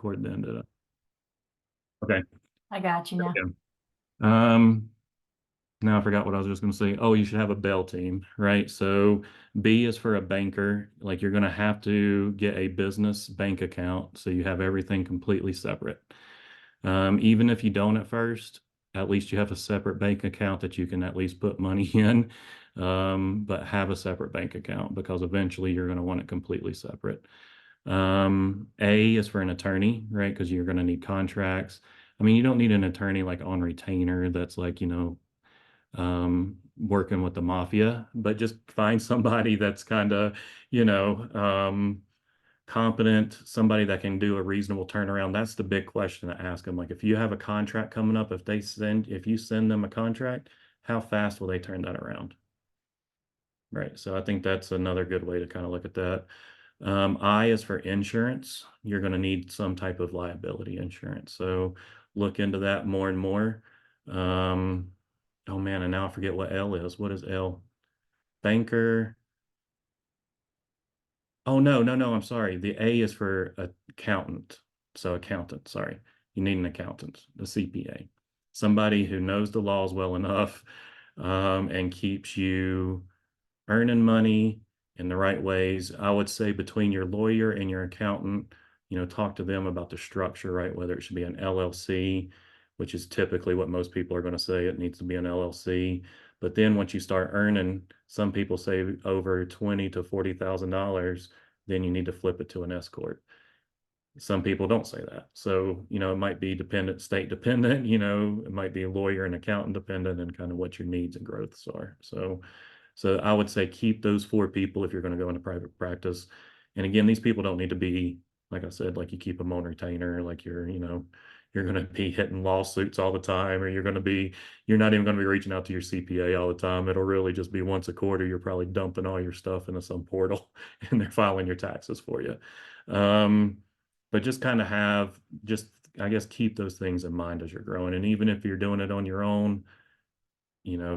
record then, did it? Okay. I got you now. Yeah. Now I forgot what I was just going to say. Oh, you should have a Bell team, right? So B is for a banker. Like you're going to have to get a business bank account so you have everything completely separate. Even if you don't at first, at least you have a separate bank account that you can at least put money in. But have a separate bank account because eventually you're going to want it completely separate. A is for an attorney, right? Because you're going to need contracts. I mean, you don't need an attorney like on retainer that's like, working with the mafia, but just find somebody that's kind of, you know, competent, somebody that can do a reasonable turnaround. That's the big question to ask them. Like if you have a contract coming up, if you send them a contract, how fast will they turn that around? Right. So I think that's another good way to kind of look at that. I is for insurance. You're going to need some type of liability insurance. So look into that more and more. Um, oh man, and now I forget what L is. What is L? Banker. Oh no, no, no, I'm sorry. The A is for accountant. So accountant, sorry. You need an accountant, a CPA. Somebody who knows the laws well enough and keeps you earning money in the right ways. I would say between your lawyer and your accountant, talk to them about the structure, right? Whether it should be an LLC, which is typically what most people are going to say it needs to be an LLC. But then once you start earning, some people say over 20 to $40,000, then you need to flip it to an S corp. Some people don't say that. So, it might be state dependent, it might be lawyer and accountant dependent and kind of what your needs and growths are. So I would say keep those four people if you're going to go into private practice. And again, these people don't need to be, like I said, like you keep them on retainer, like you're going to be hitting lawsuits all the time, or you're not even going to be reaching out to your CPA all the time. It'll really just be once a quarter. You're probably dumping all your stuff into some portal and they're filing your taxes for you. But just kind of I guess, keep those things in mind as you're growing. And even if you're doing it on your own,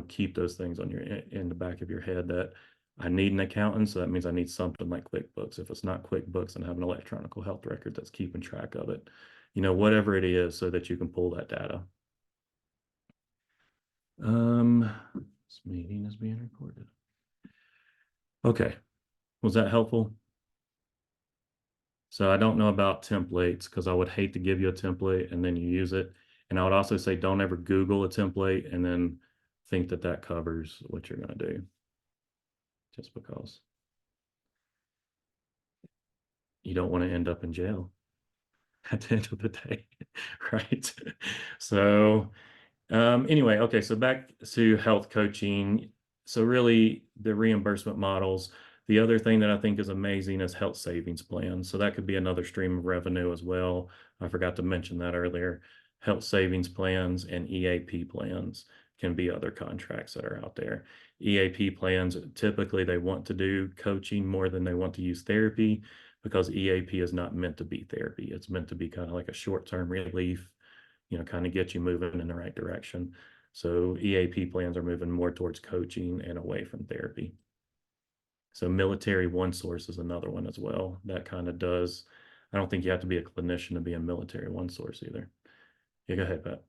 keep those things in the back of your head that I need an accountant. So that means I need something like QuickBooks. If it's not QuickBooks, and have an electronic health record that's keeping track of it, whatever it is so that you can pull that data. This meeting is being recorded. Okay. Was that helpful? So I don't know about templates because I would hate to give you a template and then you use it. And I would also say don't ever Google a template and then think that that covers what you're going to do. Just because you don't want to end up in jail at the end of the day, right? So anyway, okay, so back to health coaching. So really the reimbursement models. The other thing that I think is amazing is health savings plans. So that could be another stream of revenue as well. I forgot to mention that earlier. Health savings plans and EAP plans can be other contracts that are out there. EAP plans, typically they want to do coaching more than they want to use therapy because EAP is not meant to be therapy. It's meant to be kind of like a short-term relief, kind of get you moving in the right direction. So EAP plans are moving more towards coaching and away from therapy. So military one source is another one as well. That kind of does. I don't think you have to be a clinician to be a military one source either. Yeah, go ahead, Pat.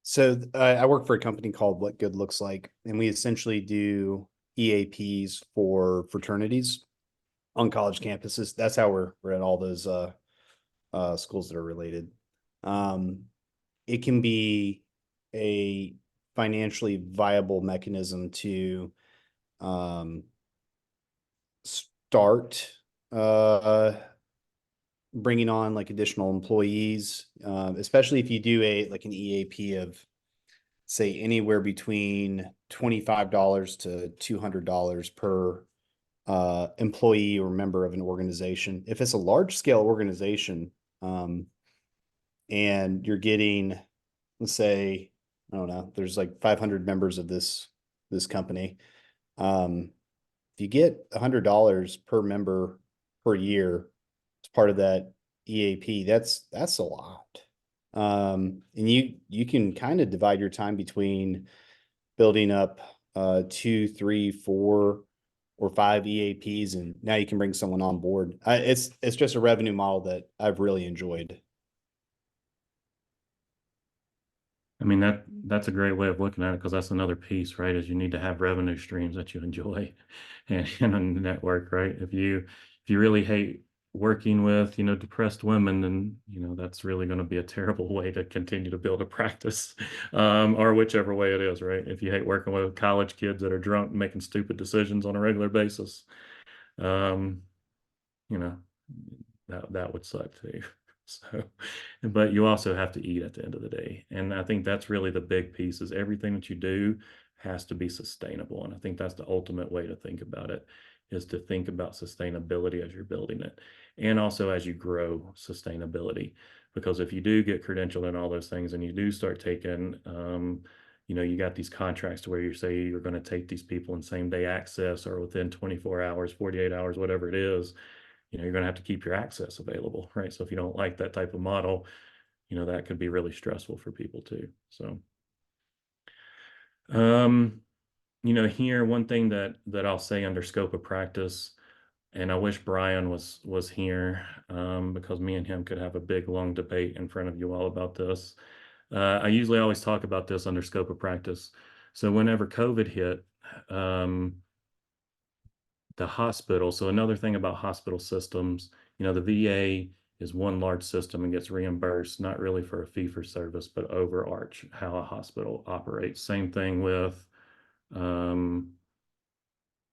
So I work for a company called What Good Looks Like, and we essentially do EAPs for fraternities on college campuses. That's how we're at all those schools that are related. It can be a financially viable mechanism to start bringing on like additional employees, especially if you do an EAP of say anywhere between $25 to $200 per employee or member of an organization. If it's a large scale organization, and you're getting, let's say, I don't know, there's like 500 members of this company. If you get $100 per member per year as part of that EAP, that's a lot. And you can kind of divide your time between building up 2, 3, 4, or 5 EAPs, and now you can bring someone on board. It's just a revenue model that I've really enjoyed. I mean, that's a great way of looking at it, because that's another piece, right? Is you need to have revenue streams that you enjoy and a network, right? If you really hate working with, depressed women, then, that's really going to be a terrible way to continue to build a practice, or whichever way it is, right? If you hate working with college kids that are drunk and making stupid decisions on a regular basis, um, you know, that would suck too. So, but you also have to eat at the end of the day. And I think that's really the big piece, is everything that you do has to be sustainable. And I think that's the ultimate way to think about it, is to think about sustainability as you're building it. And also as you grow sustainability. Because if you do get credentialed and all those things, and you do start taking, you got these contracts to where you say you're going to take these people in same day access, or within 24 hours, 48 hours, whatever it is, you're going to have to keep your access available, right? So if you don't like that type of model, that could be really stressful for people too. So, um, here, one thing that I'll say under scope of practice, and I wish Brian was here, because me and him could have a big long debate in front of you all about this. I usually always talk about this under scope of practice. So whenever COVID hit, the hospital. So another thing about hospital systems, the VA is one large system and gets reimbursed, not really for a fee for service, but overarch how a hospital operates. Um,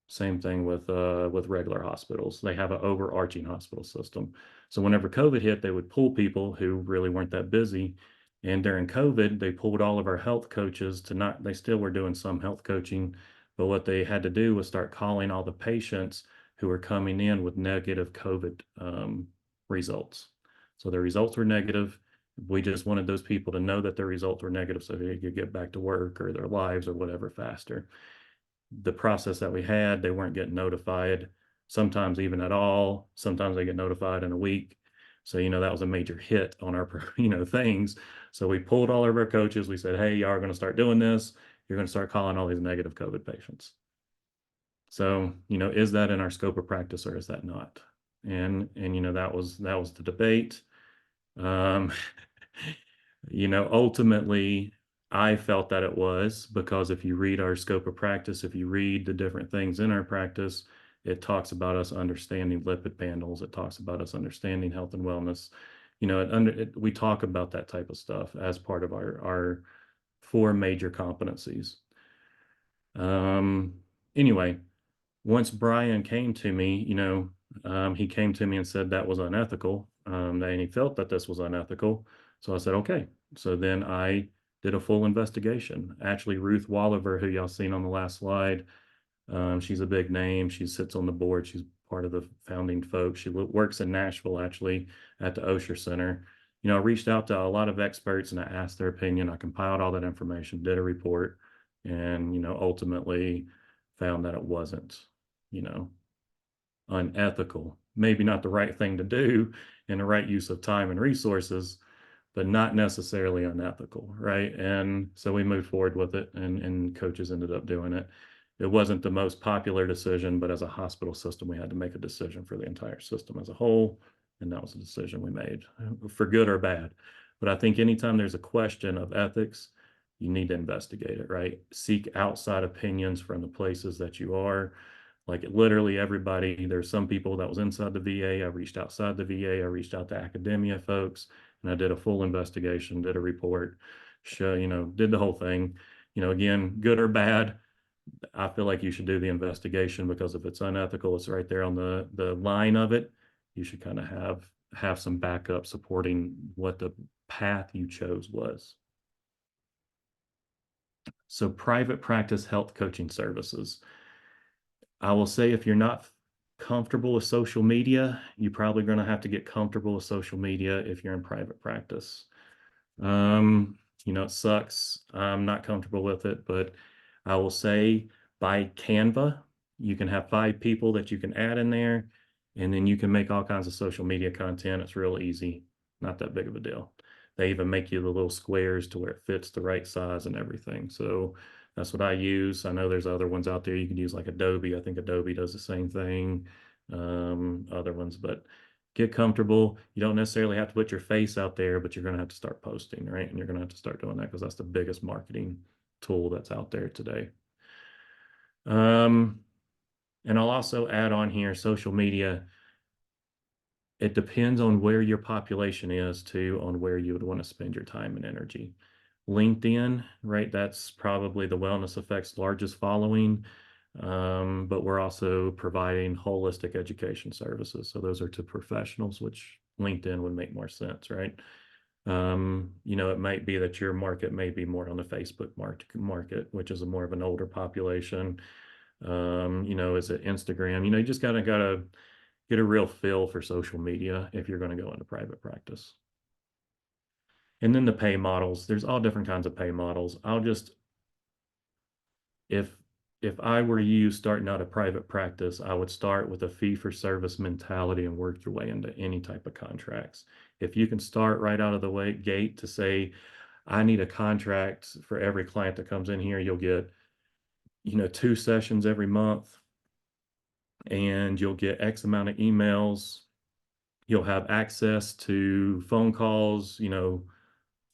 same thing with regular hospitals. They have an overarching hospital system. So whenever COVID hit, they would pull people who really weren't that busy. And during COVID, they pulled all of our health coaches to not, they still were doing some health coaching, but what they had to do was start calling all the patients who were coming in with negative COVID results. So their results were negative. We just wanted those people to know that their results were negative so they could get back to work or their lives or whatever faster. The process that we had, they weren't getting notified, sometimes even at all. Sometimes they get notified in a week. So, that was a major hit on our, things. So we pulled all of our coaches. We said, hey, y'all are going to start doing this. You're going to start calling all these negative COVID patients. So, is that in our scope of practice or is that not? And that was the debate. Um, ultimately, I felt that it was, because if you read our scope of practice, if you read the different things in our practice, it talks about us understanding lipid panels. It talks about us understanding health and wellness. We talk about that type of stuff as part of our four major competencies. Um, anyway, once Brian came to me, he came to me and said that was unethical, and he felt that this was unethical. So I said, okay. So then I did a full investigation. Actually, Ruth Walliver, who y'all seen on the last slide, she's a big name. She sits on the board. She's part of the founding folks. She works in Nashville, actually, at the Osher Center. I reached out to a lot of experts and I asked their opinion. I compiled all that information, did a report, and, ultimately found that it wasn't, you know, unethical. Maybe not the right thing to do and the right use of time and resources, but not necessarily unethical, right? And so we moved forward with it, and coaches ended up doing it. It wasn't the most popular decision, but as a hospital system, we had to make a decision for the entire system as a whole. And that was a decision we made, for good or bad. But I think anytime there's a question of ethics, you need to investigate it, right? Seek outside opinions from the places that you are. Like literally everybody, there's some people that was inside the VA. I reached outside the VA. I reached out to academia folks, and I did a full investigation, did a report, did the whole thing. Again, good or bad, I feel like you should do the investigation, because if it's unethical, it's right there on the line of it. You should kind of have some backup supporting what the path you chose was. So private practice health coaching services. I will say, if you're not comfortable with social media, you're probably going to have to get comfortable with social media if you're in private practice. It sucks. I'm not comfortable with it, but I will say, by Canva, you can have 5 people that you can add in there, and then you can make all kinds of social media content. It's real easy, not that big of a deal. They even make you the little squares to where it fits the right size and everything. So That's what I use. I know there's other ones out there you can use like Adobe. I think Adobe does the same thing. Other ones, but get comfortable. You don't necessarily have to put your face out there, but you're going to have to start posting, right? And you're going to have to start doing that because that's the biggest marketing tool that's out there today. Um, and I'll also add on here social media. It depends on where your population is too, on where you would want to spend your time and energy. LinkedIn, right? That's probably the Wellness Effect's largest following. But we're also providing holistic education services. So those are to professionals, which LinkedIn would make more sense, right? It might be that your market may be more on the Facebook market, which is a more of an older population. Is it Instagram? You just gotta get a real feel for social media if you're going to go into private practice. And then the pay models, there's all different kinds of pay models. If if I were you starting out a private practice, I would start with a fee for service mentality and work your way into any type of contracts. If you can start right out of the gate to say, I need a contract for every client that comes in here, you'll get, 2 sessions every month and you'll get X amount of emails. You'll have access to phone calls,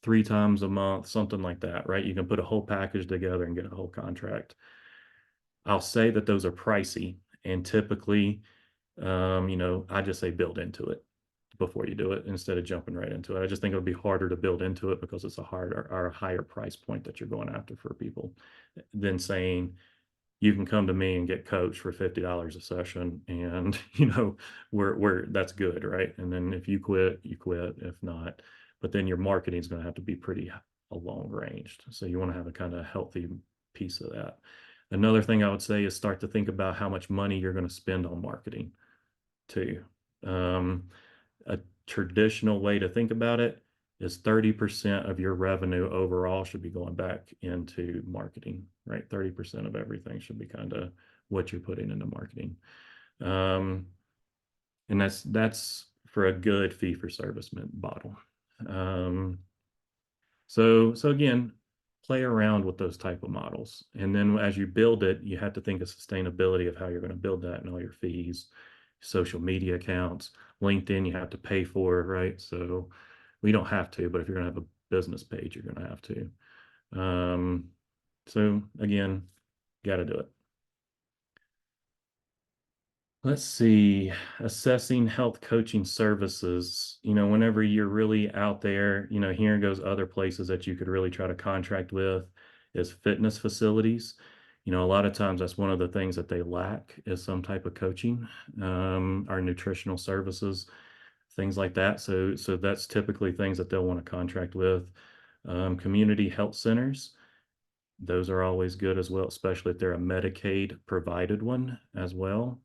3 times a month, something like that, right? You can put a whole package together and get a whole contract. I'll say that those are pricey, and typically, I just say build into it before you do it instead of jumping right into it. I just think it'll be harder to build into it because it's a harder or a higher price point that you're going after for people than saying, you can come to me and get coached for $50 a session, and we're that's good, right? And then if you quit, you quit. If not, but then your marketing is going to have to be pretty a long ranged. So you want to have a kind of healthy piece of that. Another thing I would say is start to think about how much money you're going to spend on marketing too. A traditional way to think about it is 30% of your revenue overall should be going back into marketing, right? 30% of everything should be kind of what you're putting into marketing. Um, and that's for a good fee for service model. So again, play around with those type of models. And then as you build it, you have to think of sustainability of how you're going to build that and all your fees, social media accounts, LinkedIn, you have to pay for, right? So we don't have to, but if you're going to have a business page, you're going to have to. So again, got to do it. Let's see, assessing health coaching services. Whenever you're really out there, here goes other places that you could really try to contract with is fitness facilities. A lot of times that's one of the things that they lack is some type of coaching, our nutritional services, things like that. So that's typically things that they'll want to contract with. Community health centers, those are always good as well, especially if they're a Medicaid provided one as well.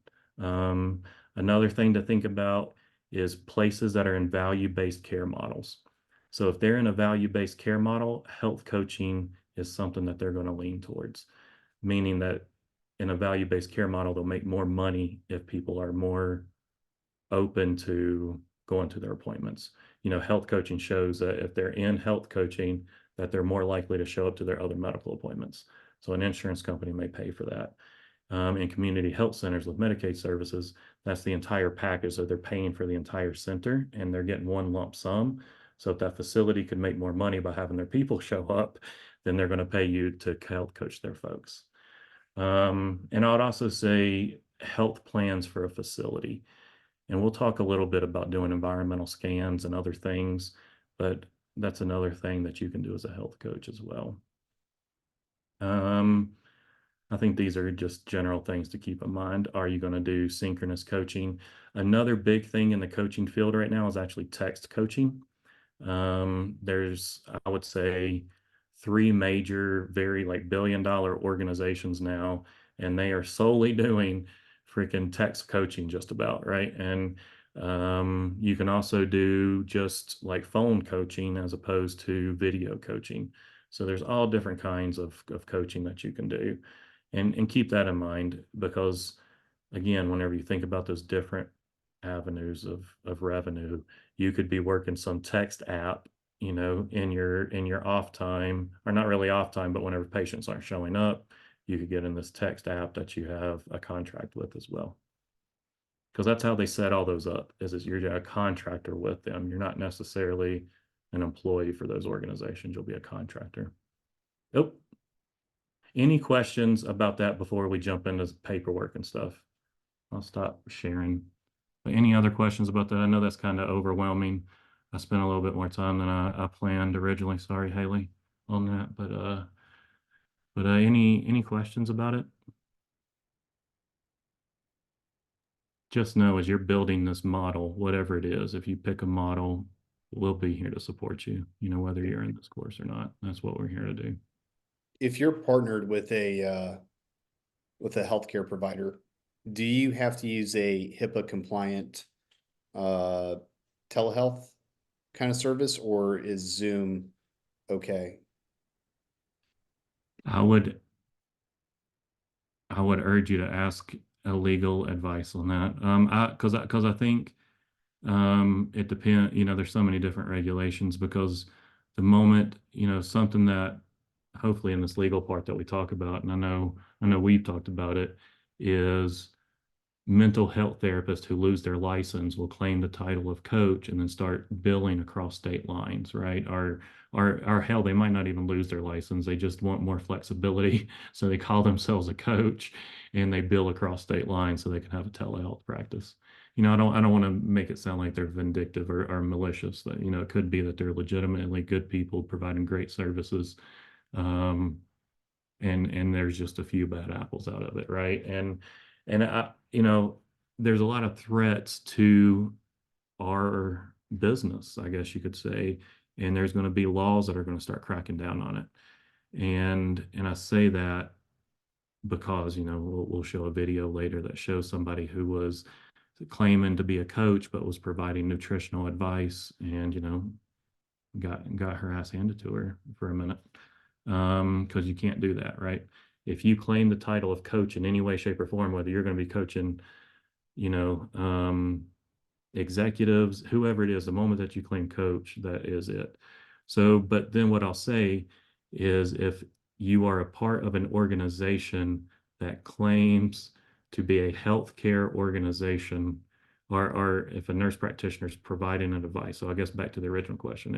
Another thing to think about is places that are in value-based care models. So if they're in a value-based care model, health coaching is something that they're going to lean towards, meaning that in a value-based care model, they'll make more money if people are more open to going to their appointments. Health coaching shows that if they're in health coaching, that they're more likely to show up to their other medical appointments. So an insurance company may pay for that. In community health centers with Medicaid services, that's the entire package. So they're paying for the entire center and they're getting one lump sum. So if that facility could make more money by having their people show up, then they're going to pay you to health coach their folks. And I would also say health plans for a facility. And we'll talk a little bit about doing environmental scans and other things, but that's another thing that you can do as a health coach as well. I think these are just general things to keep in mind. Are you going to do synchronous coaching? Another big thing in the coaching field right now is actually text coaching. There's, I would say, 3 major, very like billion-dollar organizations now, and they are solely doing freaking text coaching just about, right? And you can also do just like phone coaching as opposed to video coaching. So there's all different kinds of coaching that you can do. And keep that in mind because, again, whenever you think about those different avenues of revenue, you could be working some text app in your off time, or not really off time, but whenever patients aren't showing up, you could get in this text app that you have a contract with as well. Because that's how they set all those up, is you're a contractor with them. You're not necessarily an employee for those organizations. You'll be a contractor. Oh, any questions about that before we jump into paperwork and stuff? I'll stop sharing. But any other questions about that? I know that's kind of overwhelming. I spent a little bit more time than I planned originally. Sorry, Haley, on that. But any questions about it? Just know as you're building this model, whatever it is, if you pick a model, we'll be here to support you, whether you're in this course or not. That's what we're here to do. If you're partnered with a healthcare provider, do you have to use a HIPAA compliant uh telehealth kind of service, or is Zoom okay? I would I would urge you to ask a legal advice on that. Because I think it depends, there's so many different regulations because the moment, something that hopefully in this legal part that we talk about, and I know we've talked about it, is mental health therapists who lose their license will claim the title of coach and then start billing across state lines, right? Or hell, they might not even lose their license. They just want more flexibility. So they call themselves a coach and they bill across state lines so they can have a telehealth practice. I don't want to make it sound like they're vindictive or malicious. That, it could be that they're legitimately good people providing great services. Um, and there's just a few bad apples out of it, right? And there's a lot of threats to our business, I guess you could say, and there's going to be laws that are going to start cracking down on it. And I say that because we'll show a video later that shows somebody who was claiming to be a coach but was providing nutritional advice and got her ass handed to her for a minute, because you can't do that, right? If you claim the title of coach in any way, shape, or form, whether you're going to be coaching, you know, um, executives, whoever it is, the moment that you claim coach, that is it. So, but then what I'll say is if you are a part of an organization that claims to be a healthcare organization, or if a nurse practitioner is providing an advice. So I guess back to the original question,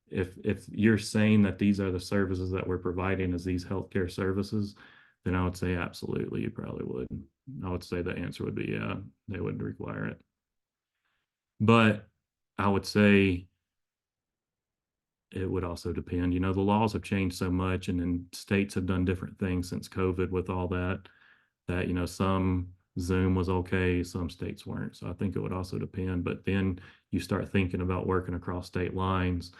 if you're saying that these are the services that we're providing as these healthcare services, then I would say absolutely, you probably would. I would say the answer would be yeah, they would require it. But I would say it would also depend. The laws have changed so much, and then states have done different things since COVID with all that, some Zoom was okay, some states weren't. So I think it would also depend. But then you start thinking about working across state lines,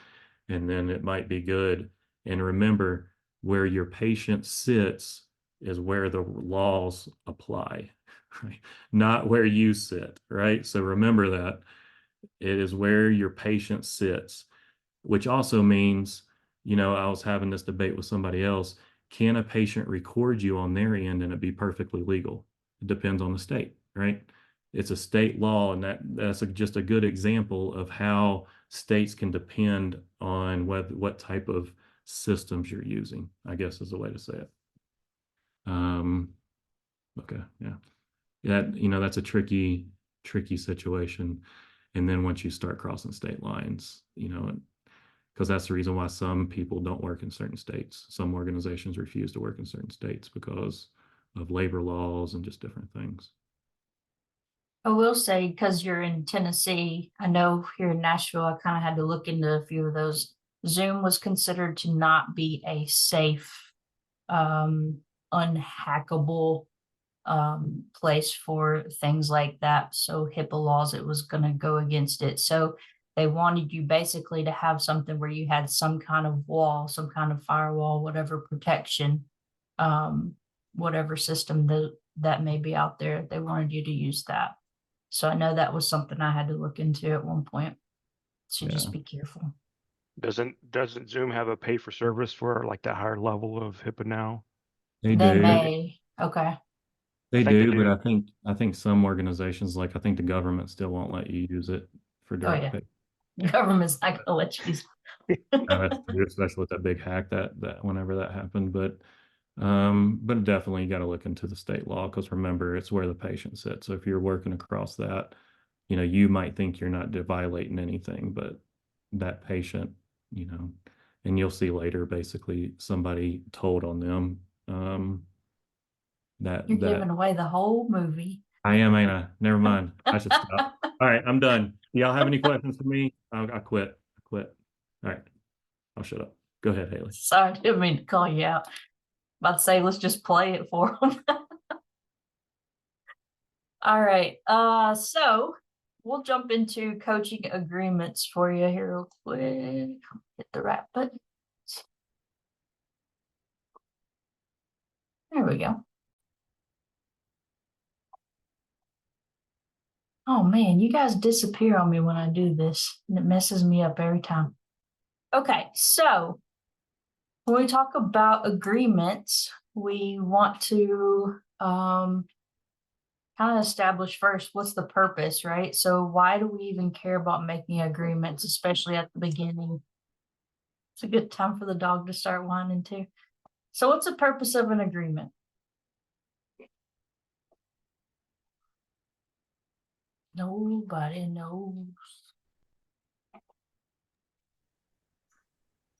and then it might be good. And remember, where your patient sits is where the laws apply, right? Not where you sit, right? So remember that it is where your patient sits, which also means, I was having this debate with somebody else. Can a patient record you on their end and it be perfectly legal? It depends on the state, right? It's a state law, and that's just a good example of how states can depend on what type of systems you're using, I guess is the way to say it. Okay, yeah. That's a tricky situation. And then once you start crossing state lines, because that's the reason why some people don't work in certain states. Some organizations refuse to work in certain states because of labor laws and just different things. I will say, because you're in Tennessee, I know here in Nashville, I kind of had to look into a few of those. Zoom was considered to not be a safe, unhackable place for things like that. So HIPAA laws, it was going to go against it. So they wanted you basically to have something where you had some kind of wall, some kind of firewall, whatever protection, whatever system that may be out there. They wanted you to use that. So I know that was something I had to look into at one point. So just be careful. Doesn't Zoom have a pay for service for like that higher level of HIPAA now? They They do. may. Okay. They I think they do, but do. I think some organizations, like I think the government still won't let you use it for Oh direct yeah. pay. The government's not gonna let you use. That's true, especially with that big hack that whenever that happened. But definitely you got to look into the state law because remember it's where the patient sits. So if you're working across that, you might think you're not violating anything, but that patient, you know, and you'll see later basically somebody told on them that You're giving away the whole movie. I am, ain't I? Never mind. I should stop. All right, I'm done. Do y'all have any questions for me? I quit. I quit. All right, I'll shut up. Go ahead, Haley. Sorry, I didn't mean to call you out. About to say, let's just play it for them. All right, so we'll jump into coaching agreements for you here real quick. Hit the right button. There we go. Oh man, you guys disappear on me when I do this, and it messes me up every time. Okay, so when we talk about agreements, we want to kind of establish first what's the purpose, right? So why do we even care about making agreements, especially at the beginning? It's a good time for the dog to start whining too. So what's the purpose of an agreement? Nobody knows.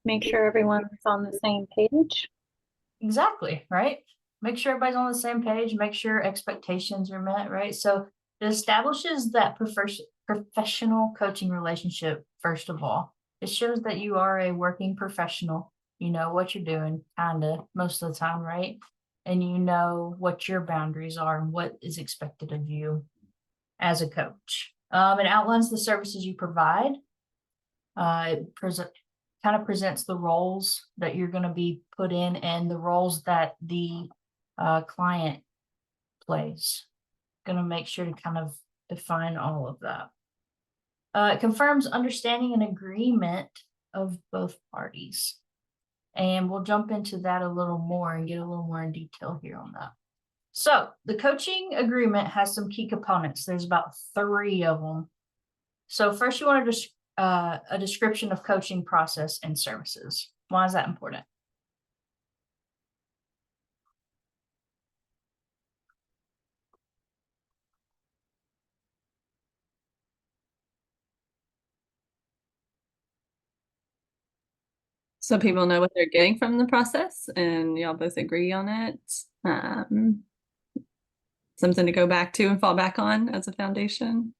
Make sure everyone's on the same page. Exactly, right? Make sure everybody's on the same page, make sure expectations are met, right? So it establishes that professional coaching relationship, first of all. It shows that you are a working professional. You know what you're doing, kind of, most of the time, right? And you know what your boundaries are and what is expected of you as a coach. It outlines the services you provide. It kind of presents the roles that you're going to be put in and the roles that the client plays. Going to make sure to kind of define all of that. It confirms understanding and agreement of both parties. And we'll jump into that a little more and get a little more in detail here on that. So the coaching agreement has some key components. There's about 3 of them. So first you want to a description of coaching process and services. Why is that important? So people know what they're getting from the process and y'all both agree on it. Something to go back to and fall back on as a foundation.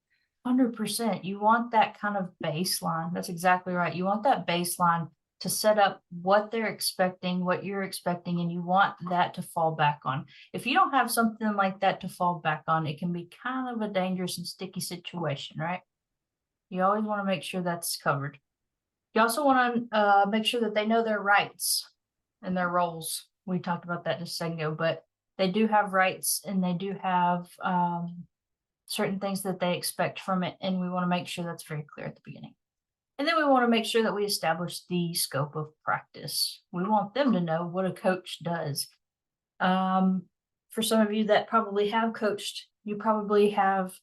100%. You want that kind of baseline. That's exactly right. You want that baseline to set up what they're expecting, what you're expecting, and you want that to fall back on. If you don't have something like that to fall back on, it can be kind of a dangerous and sticky situation, right? You always want to make sure that's covered. You also want to make sure that they know their rights and their roles. We talked about that just a second ago, but they do have rights and they do have certain things that they expect from it. And we want to make sure that's very clear at the beginning. And then we want to make sure that we establish the scope of practice. We want them to know what a coach does. For some of you that probably have coached, you probably have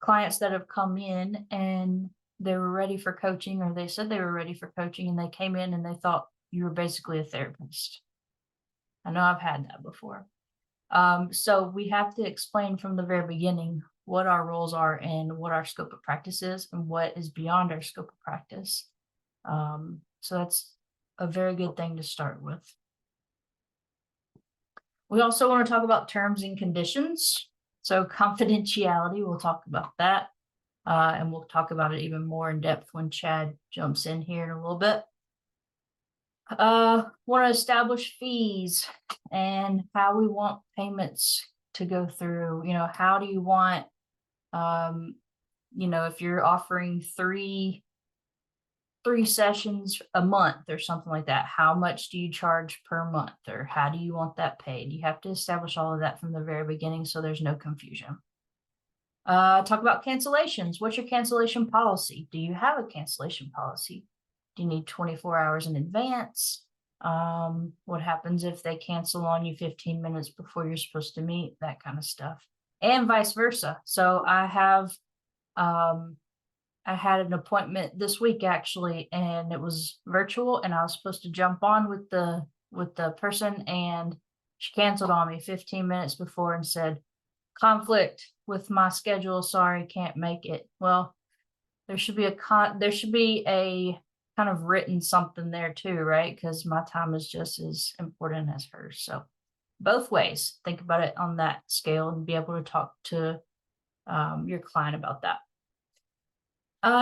clients that have come in and they were ready for coaching, or they said they were ready for coaching, and they came in and they thought you were basically a therapist. I know I've had that before. So we have to explain from the very beginning what our roles are and what our scope of practice is and what is beyond our scope of practice. So that's a very good thing to start with. We also want to talk about terms and conditions. So confidentiality, we'll talk about that. And we'll talk about it even more in depth when Chad jumps in here in a little bit. Want to establish fees and how we want payments to go through. How do you want, if you're offering three sessions a month or something like that, how much do you charge per month, or how do you want that paid? You have to establish all of that from the very beginning so there's no confusion. Talk about cancellations. What's your cancellation policy? Do you have a cancellation policy? Do you need 24 hours in advance? What happens if they cancel on you 15 minutes before you're supposed to meet? That kind of stuff. And vice versa. So I have I had an appointment this week actually, and it was virtual, and I was supposed to jump on with the person, and she canceled on me 15 minutes before and said, conflict with my schedule, sorry, can't make it. Well, there should be a kind of written something there too, right? Because my time is just as important as hers. So both ways, think about it on that scale and be able to talk to your client about that.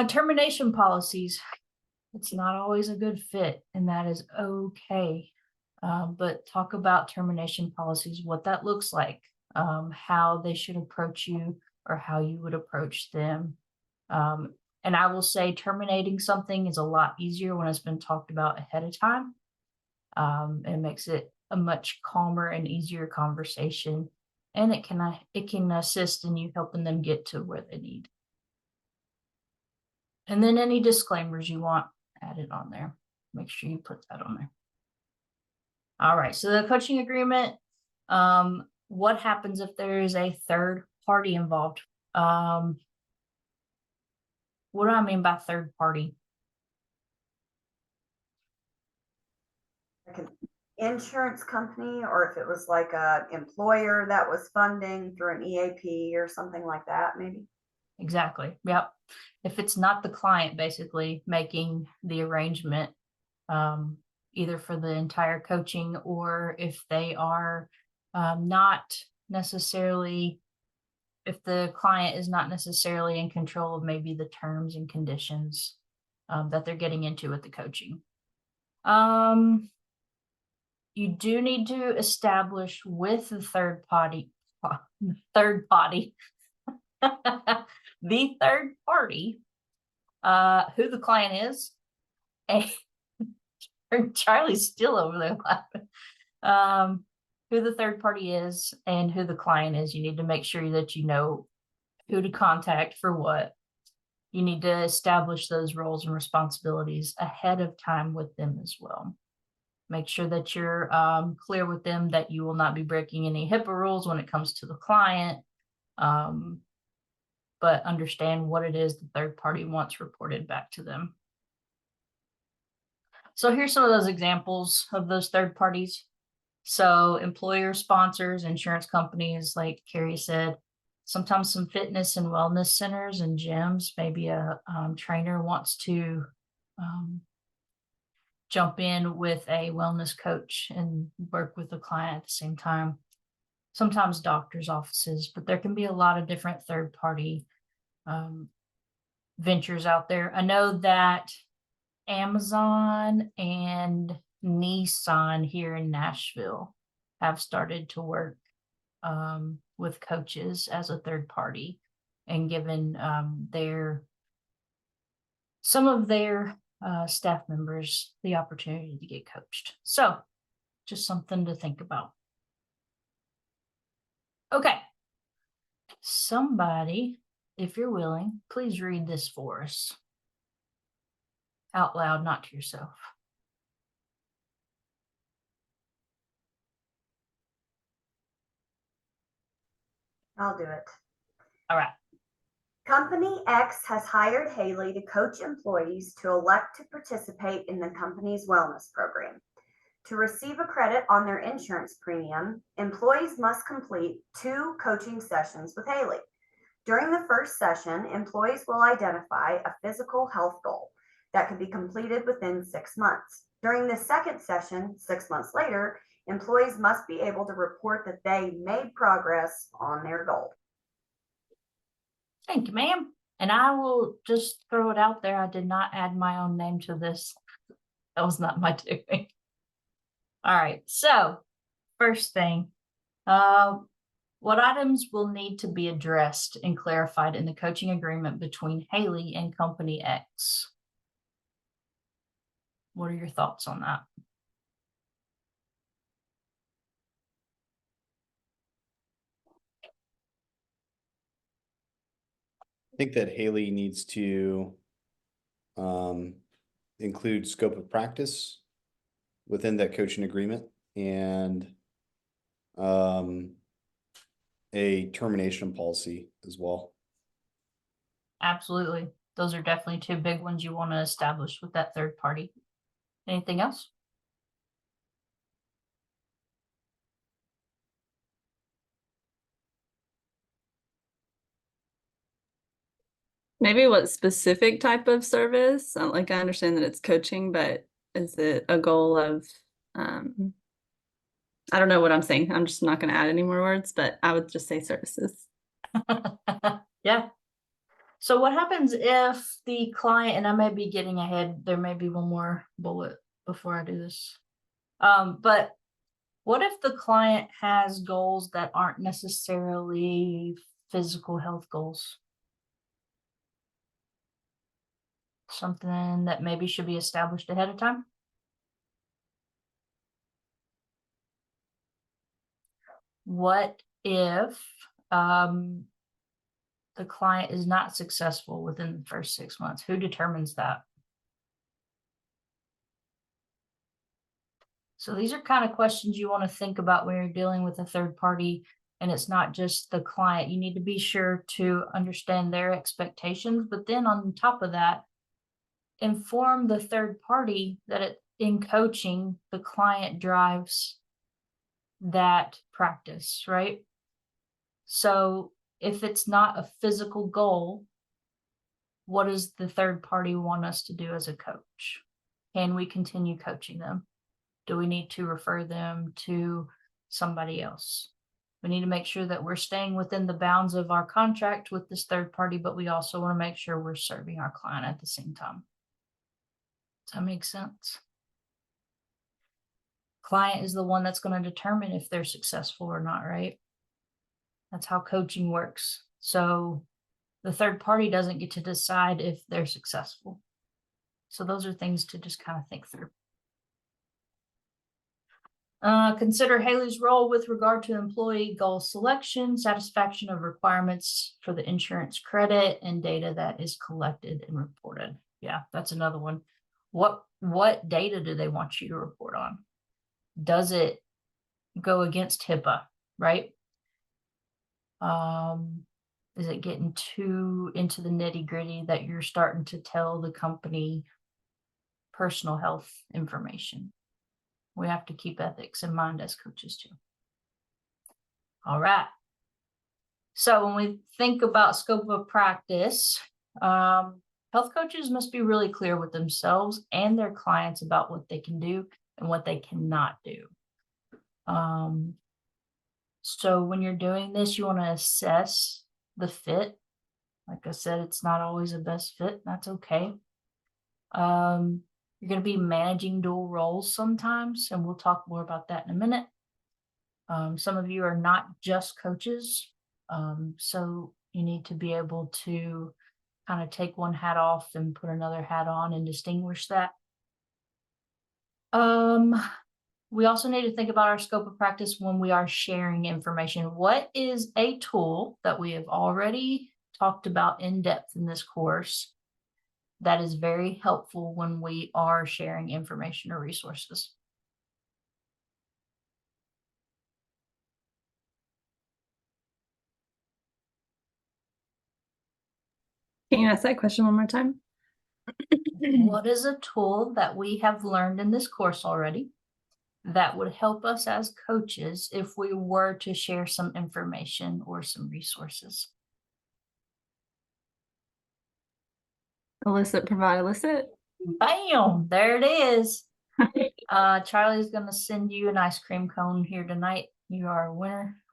Termination policies. It's not always a good fit, and that is okay. But talk about termination policies, what that looks like, how they should approach you or how you would approach them. And I will say terminating something is a lot easier when it's been talked about ahead of time. It makes it a much calmer and easier conversation, and it can assist in you helping them get to where they need. And then any disclaimers you want added on there, make sure you put that on there. All right, so the coaching agreement, what happens if there is a third party involved? What do I mean by third party? Like an insurance company, or if it was like a employer that was funding through an EAP or something like that, maybe. Exactly. Yep. If it's not the client basically making the arrangement, either for the entire coaching, or if they are not necessarily, if the client is not necessarily in control of maybe the terms and conditions that they're getting into with the coaching. You do need to establish with the third party, the third party, who the client is. And Charlie's still over there laughing. Who the third party is and who the client is. You need to make sure that you know who to contact for what. You need to establish those roles and responsibilities ahead of time with them as well. Make sure that you're clear with them that you will not be breaking any HIPAA rules when it comes to the client, but understand what it is the third party wants reported back to them. So here's some of those examples of those third parties. So employer sponsors, insurance companies, like Carrie said, sometimes some fitness and wellness centers and gyms. Maybe a trainer wants to jump in with a wellness coach and work with the client at the same time. Sometimes doctors' offices, but there can be a lot of different third party ventures out there. I know that Amazon and Nissan here in Nashville have started to work with coaches as a third party and given some of their staff members the opportunity to get coached. So just something to think about. Okay. Somebody, if you're willing, please read this for us. Out loud, not to yourself. I'll do it. All right. Company X has hired Haley to coach employees to elect to participate in the company's wellness program. To receive a credit on their insurance premium, employees must complete 2 coaching sessions with Haley. During the first session, employees will identify a physical health goal that can be completed within 6 months. During the second session, 6 months later, employees must be able to report that they made progress on their goal. Thank you, ma'am. And I will just throw it out there. I did not add my own name to this. That was not my doing. All right. So first thing, what items will need to be addressed and clarified in the coaching agreement between Haley and Company X? What are your thoughts on that? I think that Haley needs to include scope of practice within that coaching agreement and a termination policy as well. Absolutely. Those are definitely two big ones you want to establish with that third party. Anything else? Maybe what specific type of service? Like I understand that it's coaching, but is it a goal of, I don't know what I'm saying. I'm just not going to add any more words, but I would just say services. Yeah. So what happens if the client, and I may be getting ahead, there may be one more bullet before I do this. But what if the client has goals that aren't necessarily physical health goals? Something that maybe should be established ahead of time? What if the client is not successful within the first 6 months? Who determines that? So these are kind of questions you want to think about when you're dealing with a third party, and it's not just the client. You need to be sure to understand their expectations, but then on top of that, inform the third party that in coaching, the client drives that practice, right? So if it's not a physical goal, what does the third party want us to do as a coach? Can we continue coaching them? Do we need to refer them to somebody else? We need to make sure that we're staying within the bounds of our contract with this third party, but we also want to make sure we're serving our client at the same time. Does that make sense? Client is the one that's going to determine if they're successful or not, right? That's how coaching works. So the third party doesn't get to decide if they're successful. So those are things to just kind of think through. Consider Haley's role with regard to employee goal selection, satisfaction of requirements for the insurance credit, and data that is collected and reported. Yeah, that's another one. What data do they want you to report on? Does it go against HIPAA, right? Is it getting too into the nitty-gritty that you're starting to tell the company personal health information? We have to keep ethics in mind as coaches too. All right. So when we think about scope of practice, health coaches must be really clear with themselves and their clients about what they can do and what they cannot do. So when you're doing this, you want to assess the fit. Like I said, it's not always the best fit. That's okay. You're going to be managing dual roles sometimes, and we'll talk more about that in a minute. Some of you are not just coaches, so you need to be able to kind of take one hat off and put another hat on and distinguish that. We also need to think about our scope of practice when we are sharing information. What is a tool that we have already talked about in depth in this course that is very helpful when we are sharing information or resources? Can you ask that question one more time? What is a tool that we have learned in this course already that would help us as coaches if we were to share some information or some resources? Elicit, provide, elicit. Bam, there it is. Charlie's going to send you an ice cream cone here tonight. You are a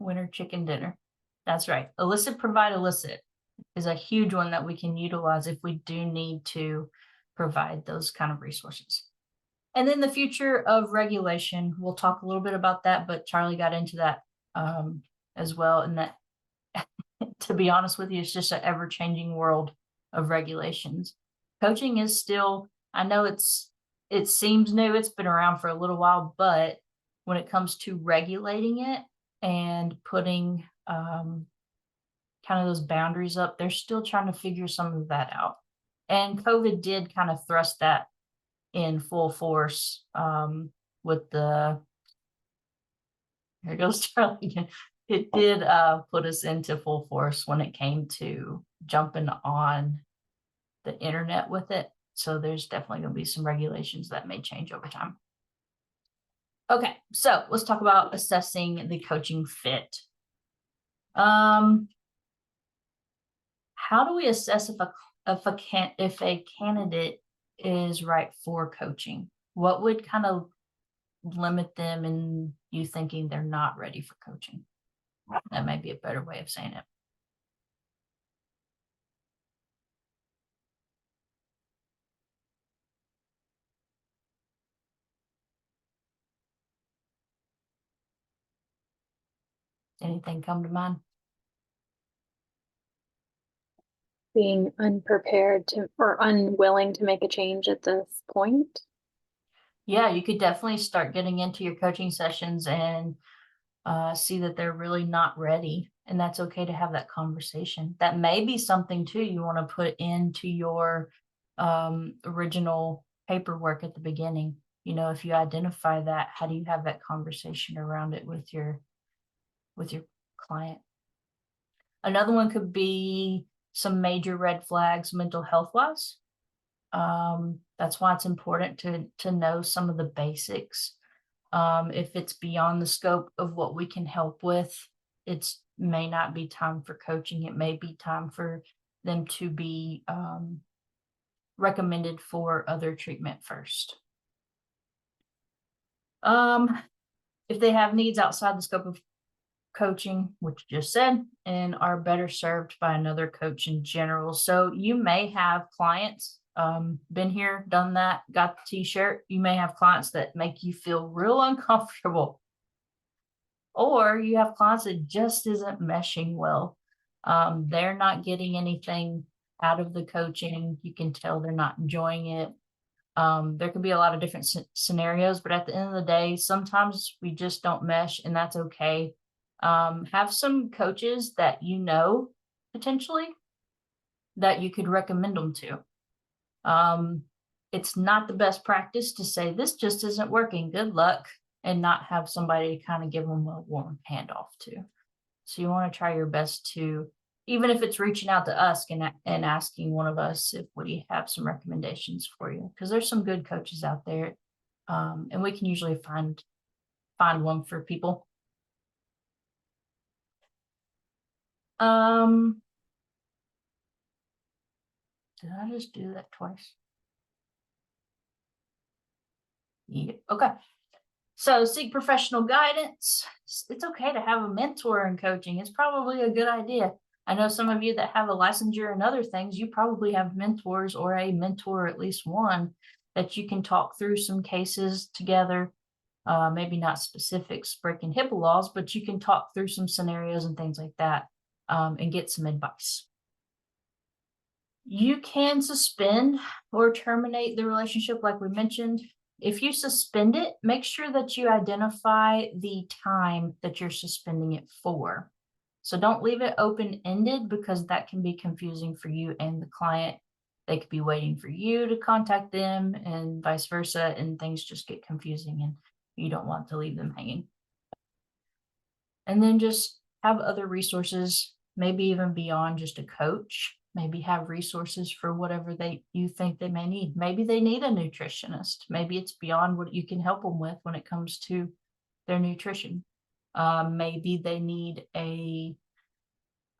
winner chicken dinner. That's right. Elicit, provide, elicit is a huge one that we can utilize if we do need to provide those kind of resources. And then the future of regulation, we'll talk a little bit about that, but Charlie got into that as well. And that, to be honest with you, it's just an ever-changing world of regulations. Coaching is still, I know it seems new, it's been around for a little while, but when it comes to regulating it and putting kind of those boundaries up, they're still trying to figure some of that out. And COVID did kind of thrust that in full force with the, here goes Charlie again. It did put us into full force when it came to jumping on the internet with it. So there's definitely going to be some regulations that may change over time. Okay, so let's talk about assessing the coaching fit. How do we assess if a candidate is right for coaching? What would kind of limit them in you thinking they're not ready for coaching? That may be a better way of saying it. Anything come to mind? Being unprepared to or unwilling to make a change at this point. Yeah, you could definitely start getting into your coaching sessions and see that they're really not ready. And that's okay to have that conversation. That may be something too you want to put into your original paperwork at the beginning. You know, if you identify that, how do you have that conversation around it with your client? Another one could be some major red flags mental health wise. That's why it's important to know some of the basics. If it's beyond the scope of what we can help with, it's may not be time for coaching. It may be time for them to be recommended for other treatment first. If they have needs outside the scope of coaching, which you just said, and are better served by another coach in general. So you may have clients, been here, done that, got the t-shirt. You may have clients that make you feel real uncomfortable. Or you have clients that just isn't meshing well. They're not getting anything out of the coaching. You can tell they're not enjoying it. There could be a lot of different scenarios, but at the end of the day, sometimes we just don't mesh, and that's okay. Have some coaches that you know potentially that you could recommend them to. It's not the best practice to say this just isn't working, good luck, and not have somebody to kind of give them a warm handoff to. So you want to try your best to, even if it's reaching out to us and asking one of us if we have some recommendations for you, because there's some good coaches out there, and we can usually find one for people. Did I just do that twice? Yeah, okay. So seek professional guidance. It's okay to have a mentor in coaching. It's probably a good idea. I know some of you that have a licensure and other things, you probably have mentors or a mentor, at least one, that you can talk through some cases together. Maybe not specifics breaking HIPAA laws, but you can talk through some scenarios and things like that, and get some advice. You can suspend or terminate the relationship, like we mentioned. If you suspend it, make sure that you identify the time that you're suspending it for. So don't leave it open-ended, because that can be confusing for you and the client. They could be waiting for you to contact them and vice versa, and things just get confusing and you don't want to leave them hanging. And then just have other resources, maybe even beyond just a coach. Maybe have resources for whatever you think they may need. Maybe they need a nutritionist. Maybe it's beyond what you can help them with when it comes to their nutrition. Maybe they need a,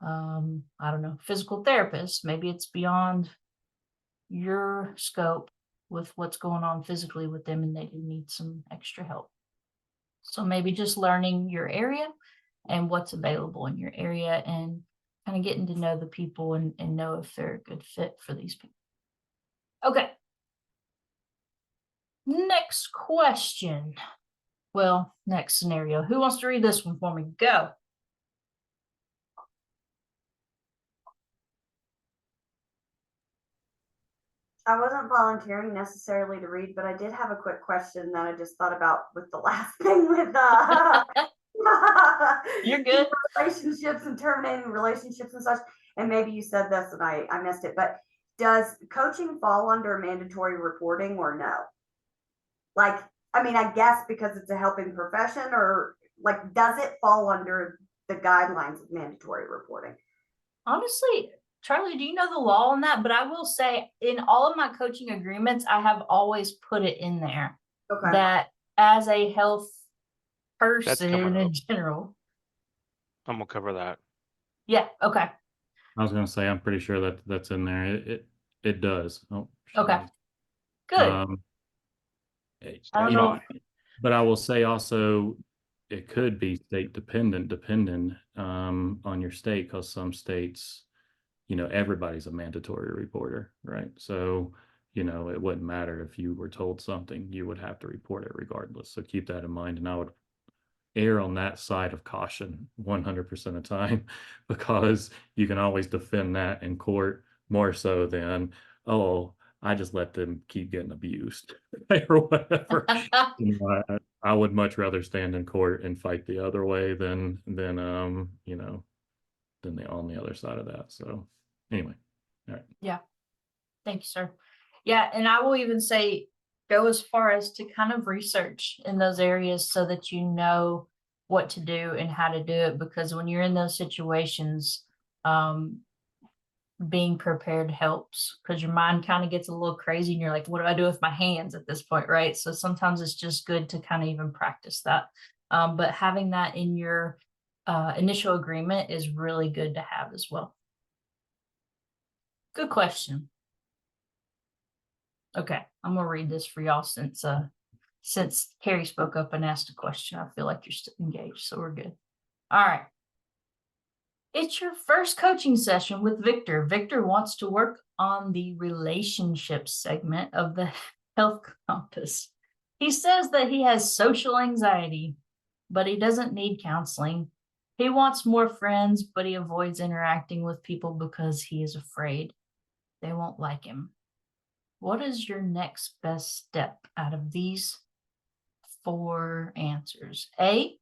I don't know, physical therapist. Maybe it's beyond your scope with what's going on physically with them, and they need some extra help. So maybe just learning your area and what's available in your area, and kind of getting to know the people and know if they're a good fit for these people. Okay. Next question. Well, next scenario. Who wants to read this one for me? Go. I wasn't volunteering necessarily to read, but I did have a quick question that I just thought about with the last thing with You're good. relationships and terminating relationships and such. And maybe you said this and I missed it, but does coaching fall under mandatory reporting or no? Like, I mean, I guess because it's a helping profession, or like, does it fall under the guidelines of mandatory reporting? Honestly, Charlie, do you know the law on that? But I will say in all of my coaching agreements, I have always put it in there Okay. that as a health person coming in up. general. I'm gonna cover that. Yeah, okay. I was gonna say, I'm pretty sure that that's in there. It does. Oh, Okay. Good. Um, I don't you know. know, but I will say also, it could be state dependent, on your state, because some states, everybody's a mandatory reporter, right? So, it wouldn't matter if you were told something, you would have to report it regardless. So keep that in mind, and I would err on that side of caution 100% of the time, because you can always defend that in court more so than, oh, I just let them keep getting abused or whatever. I would much rather stand in court and fight the other way than than the on the other side of that. So anyway, all right. Yeah. Thank you, sir. Yeah, and I will even say go as far as to kind of research in those areas so that you know what to do and how to do it, because when you're in those situations, being prepared helps, because your mind kind of gets a little crazy and you're like, what do I do with my hands at this point, right? So sometimes it's just good to kind of even practice that. But having that in your initial agreement is really good to have as well. Good question. Okay, I'm gonna read this for y'all since Carrie spoke up and asked a question. I feel like you're still engaged, so we're good. All right. It's your first coaching session with Victor. Victor wants to work on the relationships segment of the health compass. He says that he has social anxiety, but he doesn't need counseling. He wants more friends, but he avoids interacting with people because he is afraid they won't like him. What is your next best step out of these 4 answers? A,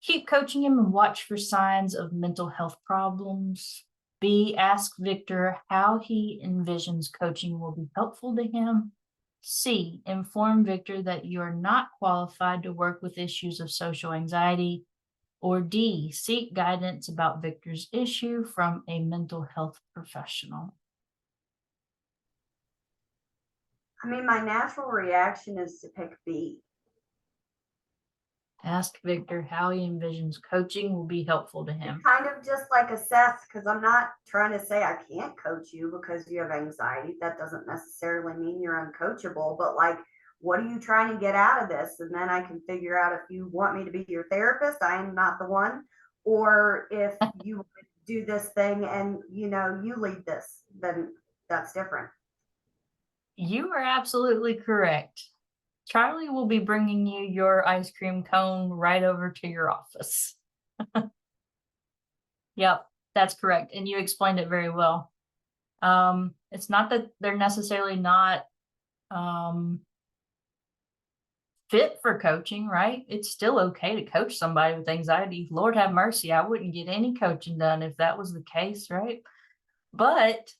keep coaching him and watch for signs of mental health problems. B, ask Victor how he envisions coaching will be helpful to him. C, inform Victor that you are not qualified to work with issues of social anxiety. Or D, seek guidance about Victor's issue from a mental health professional. I mean, my natural reaction is to pick B. Ask Victor how he envisions coaching will be helpful to him. Kind of just like assess, because I'm not trying to say I can't coach you because you have anxiety. That doesn't necessarily mean you're uncoachable, but like, what are you trying to get out of this? And then I can figure out if you want me to be your therapist, I am not the one, or if you do this thing and you lead this, then that's different. You are absolutely correct. Charlie will be bringing you your ice cream cone right over to your office. Yep, that's correct. And you explained it very well. It's not that they're necessarily not fit for coaching, right? It's still okay to coach somebody with anxiety. Lord have mercy, I wouldn't get any coaching done if that was the case, right? But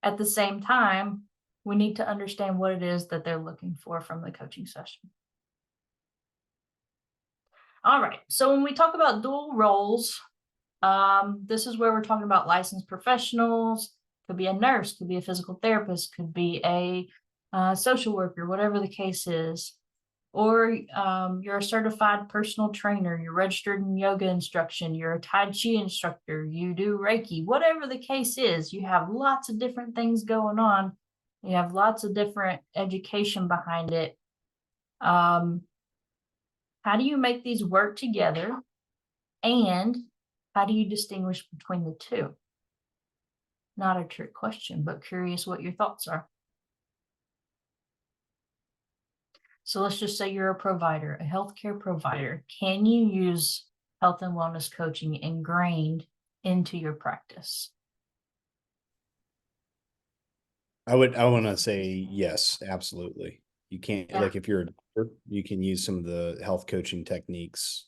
at the same time, we need to understand what it is that they're looking for from the coaching session. All right, so when we talk about dual roles, this is where we're talking about licensed professionals. Could be a nurse, could be a physical therapist, could be a social worker, whatever the case is. Or you're a certified personal trainer, you're registered in yoga instruction, you're a Tai Chi instructor, you do Reiki, whatever the case is, you have lots of different things going on. You have lots of different education behind it. How do you make these work together? And how do you distinguish between the two? Not a trick question, but curious what your thoughts are. So let's just say you're a provider, a healthcare provider. Can you use health and wellness coaching ingrained into your practice? I want to say yes, absolutely. You can't, Yeah. like if you're a doctor, you can use some of the health coaching techniques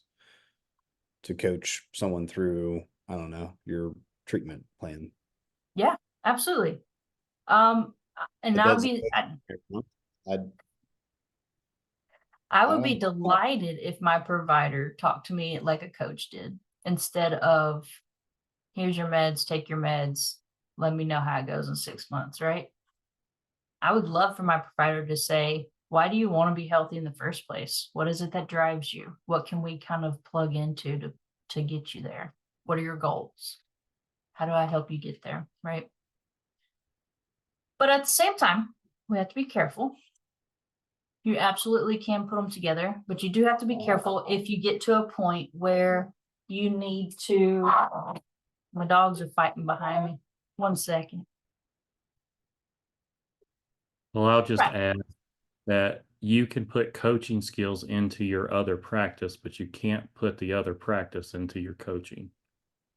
to coach someone through, I don't know, your treatment plan. Yeah, absolutely. And It I would does- be I'd- I would be delighted if my provider talked to me like a coach did, instead of here's your meds, take your meds, let me know how it goes in 6 months, right? I would love for my provider to say, why do you want to be healthy in the first place? What is it that drives you? What can we kind of plug into to get you there? What are your goals? How do I help you get there, right? But at the same time, we have to be careful. You absolutely can put them together, but you do have to be careful if you get to a point where you need to, my dogs are fighting behind me. 1 second. Well, I'll just Right. add that you can put coaching skills into your other practice, but you can't put the other practice into your coaching,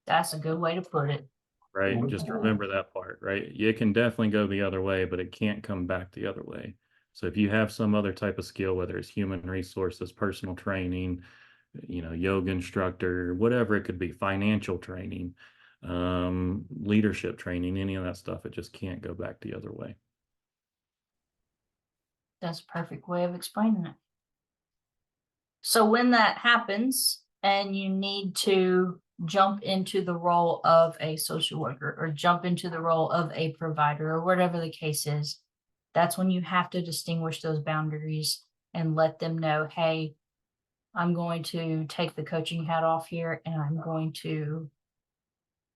That's a good way to put it. right? Just remember that part, right? It can definitely go the other way, but it can't come back the other way. So if you have some other type of skill, whether it's human resources, personal training, yoga instructor, whatever it could be, financial training, leadership training, any of that stuff, it just can't go back the other way. That's a perfect way of explaining it. So when that happens and you need to jump into the role of a social worker or jump into the role of a provider or whatever the case is, that's when you have to distinguish those boundaries and let them know, hey, I'm going to take the coaching hat off here and I'm going to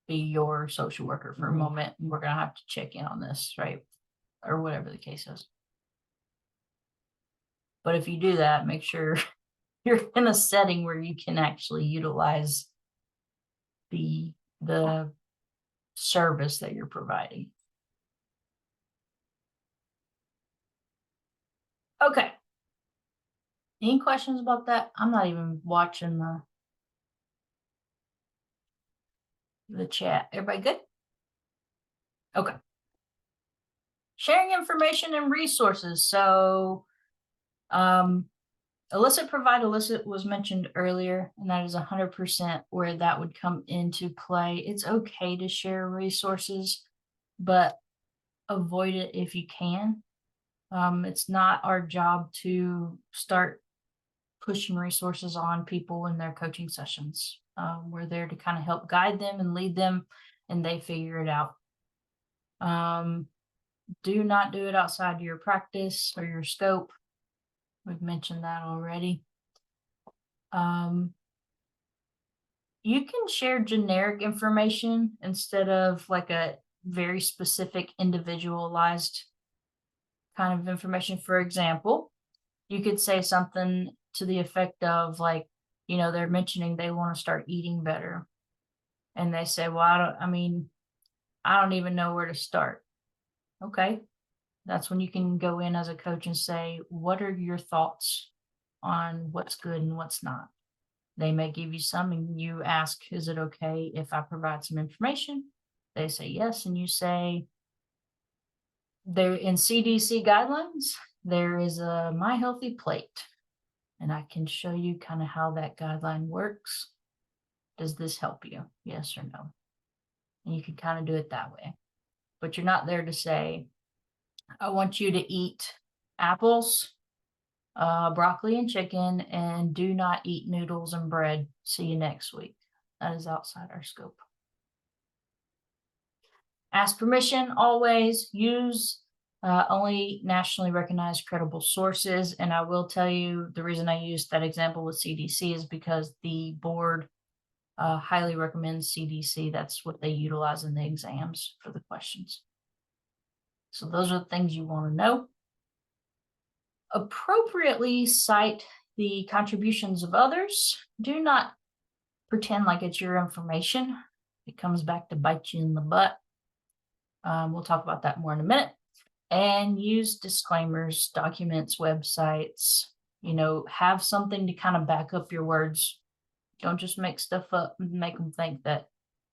be your social worker for a moment. And we're going to have to check in on this, right? Or whatever the case is. But if you do that, make sure you're in a setting where you can actually utilize the service that you're providing. Okay. Any questions about that? I'm not even watching the chat. Everybody good? Okay. Sharing information and resources. So illicit provide illicit was mentioned earlier, and that is 100% where that would come into play. It's okay to share resources, but avoid it if you can. It's not our job to start pushing resources on people in their coaching sessions. We're there to kind of help guide them and lead them, and they figure it out. Do not do it outside your practice or your scope. We've mentioned that already. You can share generic information instead of like a very specific individualized kind of information. For example, you could say something to the effect of like, they're mentioning they want to start eating better. And they say, well, I don't even know where to start. Okay. That's when you can go in as a coach and say, what are your thoughts on what's good and what's not? They may give you some and you ask, is it okay if I provide some information? They say yes. And you say, there in CDC guidelines, there is a My Healthy Plate. And I can show you kind of how that guideline works. Does this help you? Yes or no? And you can kind of do it that way. But you're not there to say, I want you to eat apples, broccoli and chicken, and do not eat noodles and bread. See you next week. That is outside our scope. Ask permission always. Use only nationally recognized credible sources. And I will tell you the reason I used that example with CDC is because the board highly recommends CDC. That's what they utilize in the exams for the questions. So those are the things you want to know. Appropriately cite the contributions of others. Do not pretend like it's your information. It comes back to bite you in the butt. We'll talk about that more in a minute. And use disclaimers, documents, websites, have something to kind of back up your words. Don't just make stuff up and make them think that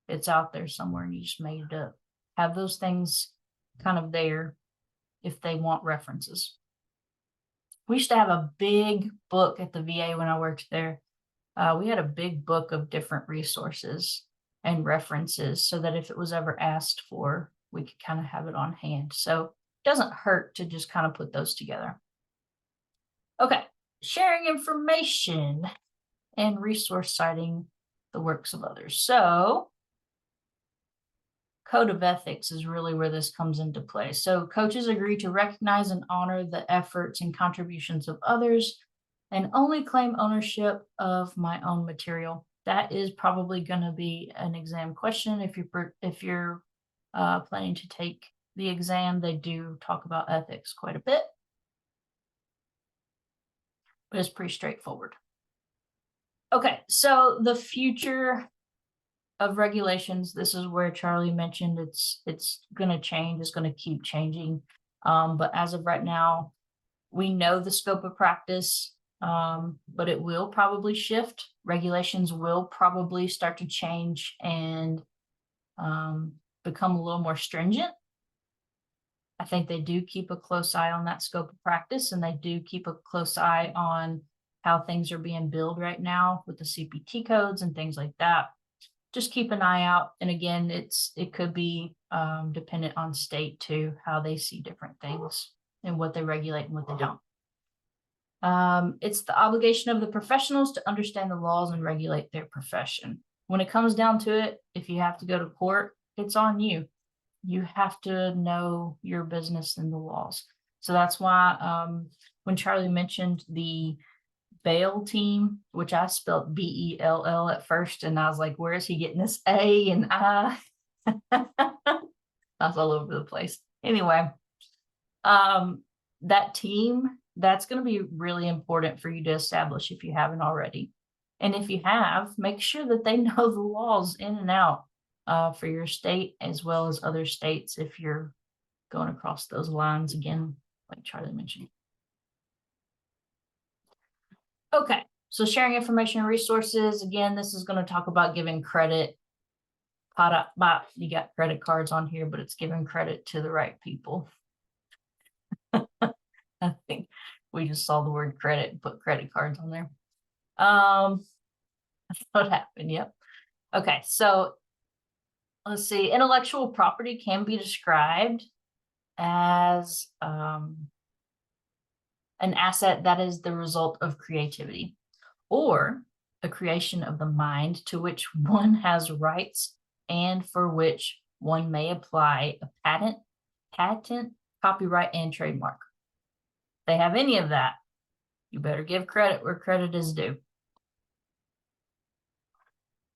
it's out there somewhere and you just made it up. Have those things kind of there if they want references. We used to have a big book at the VA when I worked there. We had a big book of different resources and references so that if it was ever asked for, we could kind of have it on hand. So it doesn't hurt to just kind of put those together. Okay, sharing information and resource citing the works of others. So code of ethics is really where this comes into play. So coaches agree to recognize and honor the efforts and contributions of others and only claim ownership of my own material. That is probably going to be an exam question. If you're planning to take the exam, they do talk about ethics quite a bit, but it's pretty straightforward. Okay, so the future of regulations, this is where Charlie mentioned it's going to change, it's going to keep changing. But as of right now, we know the scope of practice, but it will probably shift. Regulations will probably start to change and become a little more stringent. I think they do keep a close eye on that scope of practice, and they do keep a close eye on how things are being billed right now with the CPT codes and things like that. Just keep an eye out. And again, it could be dependent on state too, how they see different things and what they regulate and what they don't. It's the obligation of the professionals to understand the laws and regulate their profession. When it comes down to it, if you have to go to court, it's on you. You have to know your business and the laws. So that's why when Charlie mentioned the bail team, which I spelled B-E-L-L at first, and I was like, where is he getting this A and I? That's all over the place. Anyway, that team, that's going to be really important for you to establish if you haven't already. And if you have, make sure that they know the laws in and out for your state as well as other states if you're going across those lines again, like Charlie mentioned. Okay, so sharing information and resources. Again, this is going to talk about giving credit. You got credit cards on here, but it's giving credit to the right people. I think we just saw the word credit and put credit cards on there. That's what happened. Yep. Okay, so let's see. Intellectual property can be described as an asset that is the result of creativity or a creation of the mind to which one has rights and for which one may apply a patent, copyright, and trademark. If they have any of that, you better give credit where credit is due.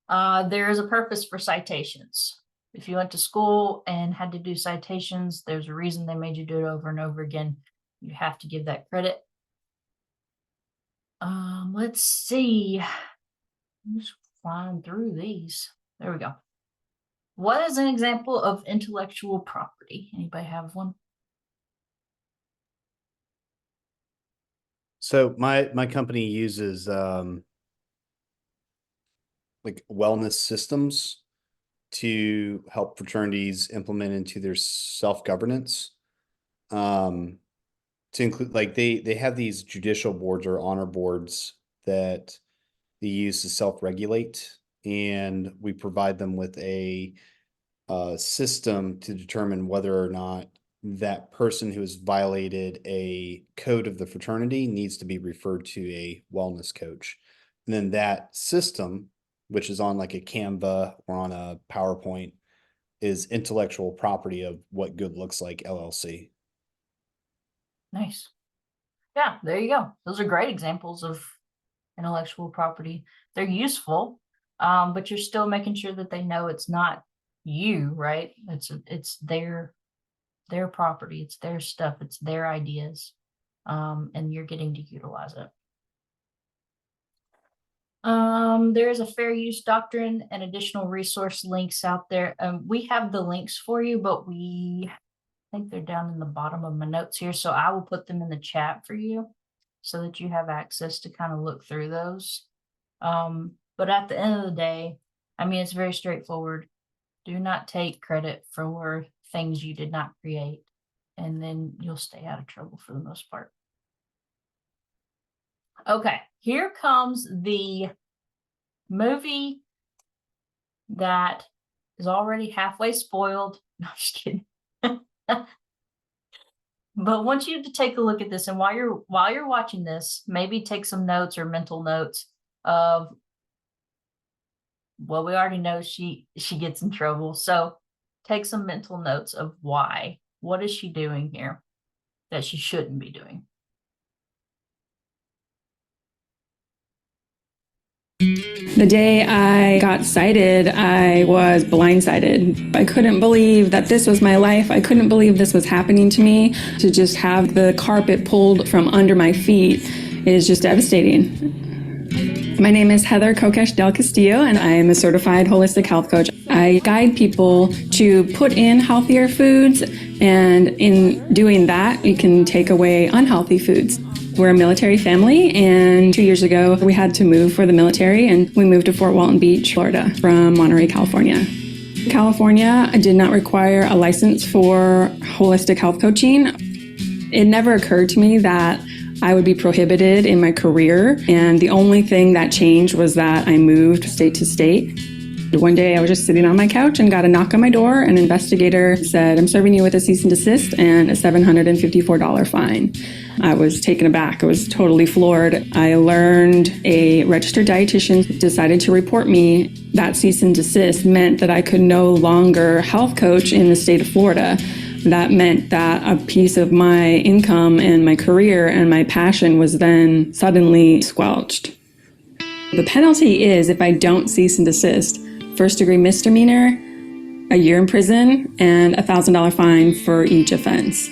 There is a purpose for citations. If you went to school and had to do citations, there's a reason they made you do it over and over again. You have to give that credit. Let's see. I'm just flying through these. There we go. What is an example of intellectual property? Anybody have one? So my company uses like wellness systems to help fraternities implement into their self-governance. To include, like, they have these judicial boards or honor boards that they use to self-regulate, and we provide them with a system to determine whether or not that person who has violated a code of the fraternity needs to be referred to a wellness coach. And then that system, which is on like a Canva or on a PowerPoint, is intellectual property of What Good Looks Like LLC. Nice. Yeah, there you go. Those are great examples of intellectual property. They're useful, but you're still making sure that they know it's not you, right? It's their property, it's their stuff, it's their ideas, and you're getting to utilize it. There is a fair use doctrine and additional resource links out there. We have the links for you, but I think they're down in the bottom of my notes here, so I will put them in the chat for you so that you have access to kind of look through those. But at the end of the day, I mean, it's very straightforward. Do not take credit for things you did not create, and then you'll stay out of trouble for the most part. Okay, here comes the movie that is already halfway spoiled. No, I'm just kidding. But I want you to take a look at this, and while you're watching this, maybe take some notes or mental notes of, well, we already know she gets in trouble. So take some mental notes of why. What is she doing here that she shouldn't be doing? The day I got cited, I was blindsided. I couldn't believe that this was my life. I couldn't believe this was happening to me. To just have the carpet pulled from under my feet is just devastating. My name is Heather Kokesh Del Castillo, and I am a certified holistic health coach. I guide people to put in healthier foods, and in doing that, we can take away unhealthy foods. We're a military family, and 2 years ago, we had to move for the military, and we moved to Fort Walton Beach, Florida, from Monterey, California. California did not require a license for holistic health coaching. It never occurred to me that I would be prohibited in my career, and the only thing that changed was that I moved state to state. One day I was just sitting on my couch and got a knock on my door. An investigator said, "I'm serving you with a cease and desist and a $754 fine." I was taken aback. I was totally floored. I learned a registered dietitian decided to report me. That cease and desist meant that I could no longer health coach in the state of Florida. That meant that a piece of my income and my career and my passion was then suddenly squelched. The penalty is, if I don't cease and desist, first-degree misdemeanor, a year in prison, and a $1,000 fine for each offense.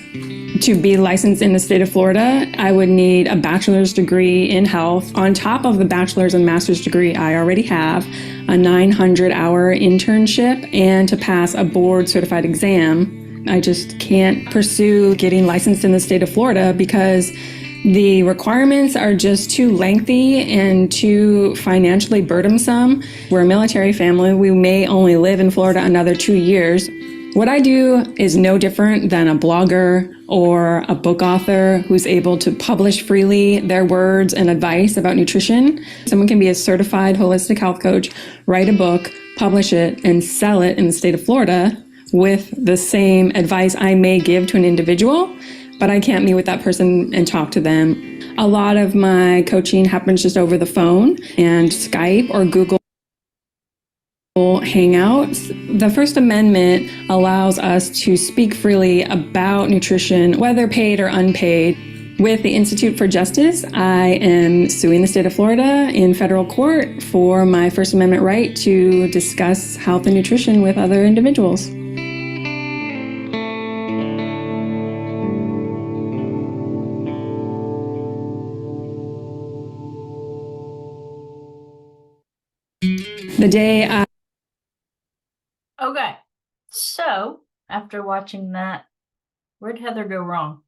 To be licensed in the state of Florida, I would need a bachelor's degree in health on top of the bachelor's and master's degree I already have, a 900-hour internship, and to pass a board-certified exam. I just can't pursue getting licensed in the state of Florida because the requirements are just too lengthy and too financially burdensome. We're a military family. We may only live in Florida another 2 years. What I do is no different than a blogger or a book author who's able to publish freely their words and advice about nutrition. Someone can be a certified holistic health coach, write a book, publish it, and sell it in the state of Florida with the same advice I may give to an individual, but I can't meet with that person and talk to them. A lot of my coaching happens just over the phone and Skype or Google Hangouts. The First Amendment allows us to speak freely about nutrition, whether paid or unpaid. With the Institute for Justice, I am suing the state of Florida in federal court for my First Amendment right to discuss health and nutrition with other individuals. The day I Okay, so after watching that, where'd Heather go wrong?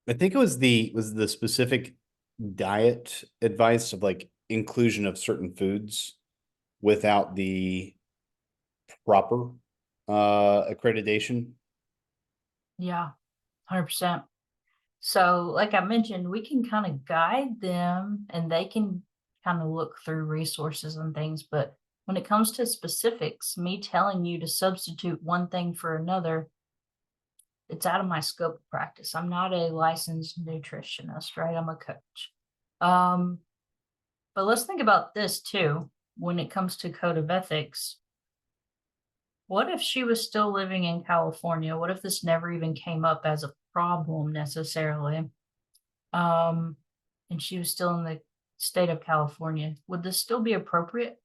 I think it was the specific diet advice of like inclusion of certain foods without the proper accreditation. Yeah, 100%. So like I mentioned, we can kind of guide them and they can kind of look through resources and things. But when it comes to specifics, me telling you to substitute one thing for another, it's out of my scope of practice. I'm not a licensed nutritionist, right? I'm a coach. But let's think about this too. When it comes to code of ethics, what if she was still living in California? What if this never even came up as a problem necessarily? And she was still in the state of California. Would this still be appropriate?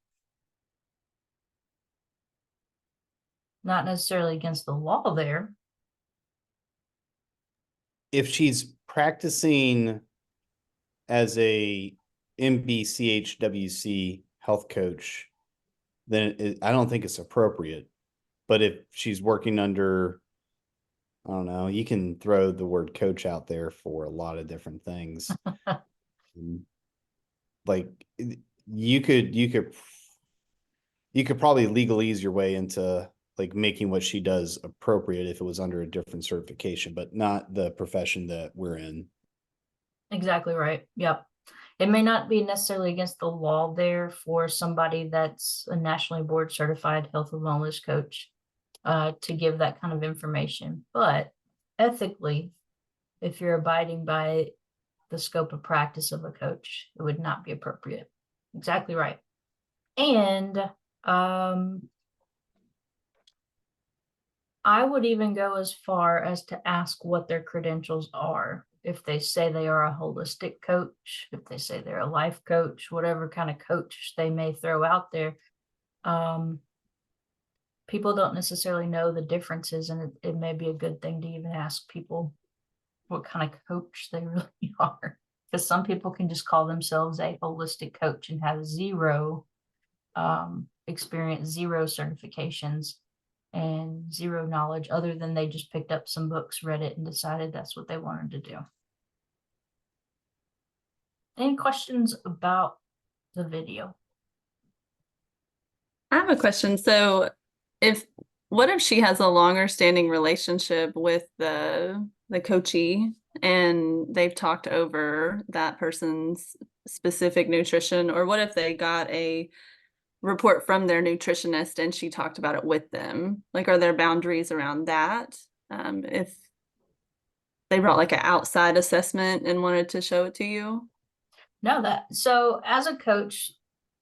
Not necessarily against the law there. If she's practicing as a MBCHWC health coach, then I don't think it's appropriate. But if she's working under, I don't know, you can throw the word coach out there for a lot of different things. Like you could probably legalese your way into like making what she does appropriate if it was under a different certification, but not the profession that we're in. Exactly right. Yep. It may not be necessarily against the law there for somebody that's a nationally board certified health and wellness coach to give that kind of information. But ethically, if you're abiding by the scope of practice of a coach, it would not be appropriate. Exactly right. And I would even go as far as to ask what their credentials are. If they say they are a holistic coach, if they say they're a life coach, whatever kind of coach they may throw out there, people don't necessarily know the differences, and it may be a good thing to even ask people what kind of coach they really are. Because some people can just call themselves a holistic coach and have zero experience, zero certifications, and zero knowledge other than they just picked up some books, read it, and decided that's what they wanted to do. Any questions about the video? I have a question. So what if she has a longer standing relationship with the coachee and they've talked over that person's specific nutrition? Or what if they got a report from their nutritionist and she talked about it with them? Like, are there boundaries around that? If they brought like an outside assessment and wanted to show it to you? No, so as a coach,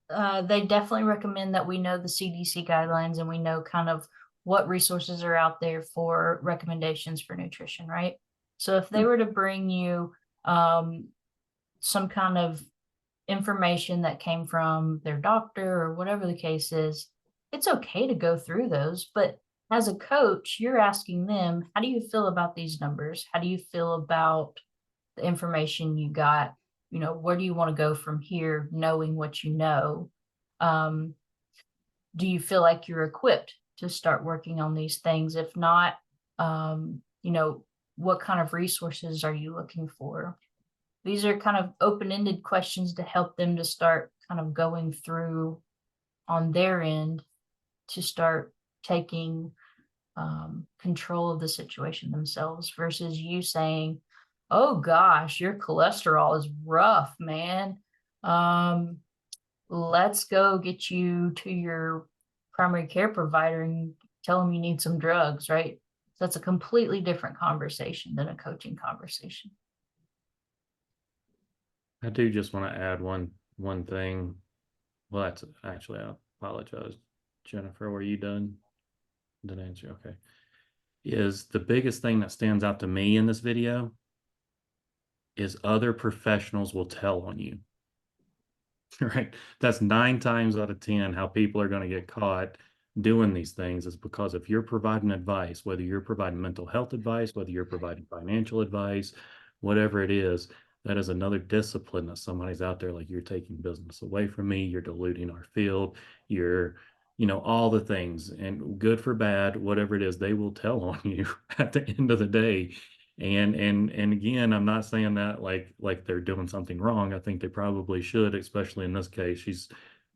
they definitely recommend that we know the CDC guidelines and we know kind of what resources are out there for recommendations for nutrition, right? So if they were to bring you some kind of information that came from their doctor or whatever the case is, it's okay to go through those. But as a coach, you're asking them, how do you feel about these numbers? How do you feel about the information you got? You know, where do you want to go from here, knowing what you know? Do you feel like you're equipped to start working on these things? If not, you know, what kind of resources are you looking for? These are kind of open-ended questions to help them to start kind of going through on their end to start taking control of the situation themselves, versus you saying, oh gosh, your cholesterol is rough, man. Let's go get you to your primary care provider and tell them you need some drugs, right? So that's a completely different conversation than a coaching conversation. I do just want to add one thing. Well, that's actually, I apologize. Jennifer, were you done? Did I answer? Okay. Is the biggest thing that stands out to me in this video is other professionals will tell on you. Right? That's 9 times out of 10 how people are going to get caught doing these things, is because if you're providing advice, whether you're providing mental health advice, whether you're providing financial advice, whatever it is, that is another discipline that somebody's out there like, you're taking business away from me, you're diluting our field, you're, you know, all the things, and good for bad, whatever it is, they will tell on you at the end of the day. And again, I'm not saying that like they're doing something wrong. I think they probably should, especially in this case. She's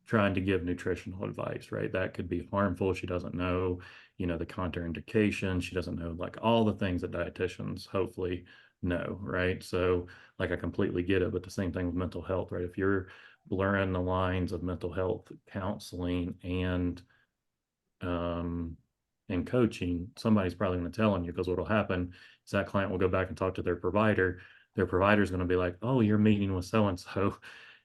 trying to give nutritional advice, right? That could be harmful. She doesn't know, you know, the contraindication. She doesn't know like all the things that dietitians hopefully know, right? So like, I completely get it, but the same thing with mental health, right? If you're blurring the lines of mental health counseling and coaching, somebody's probably going to tell on you, because what will happen is that client will go back and talk to their provider. Their provider is going to be like, oh, you're meeting with so-and-so.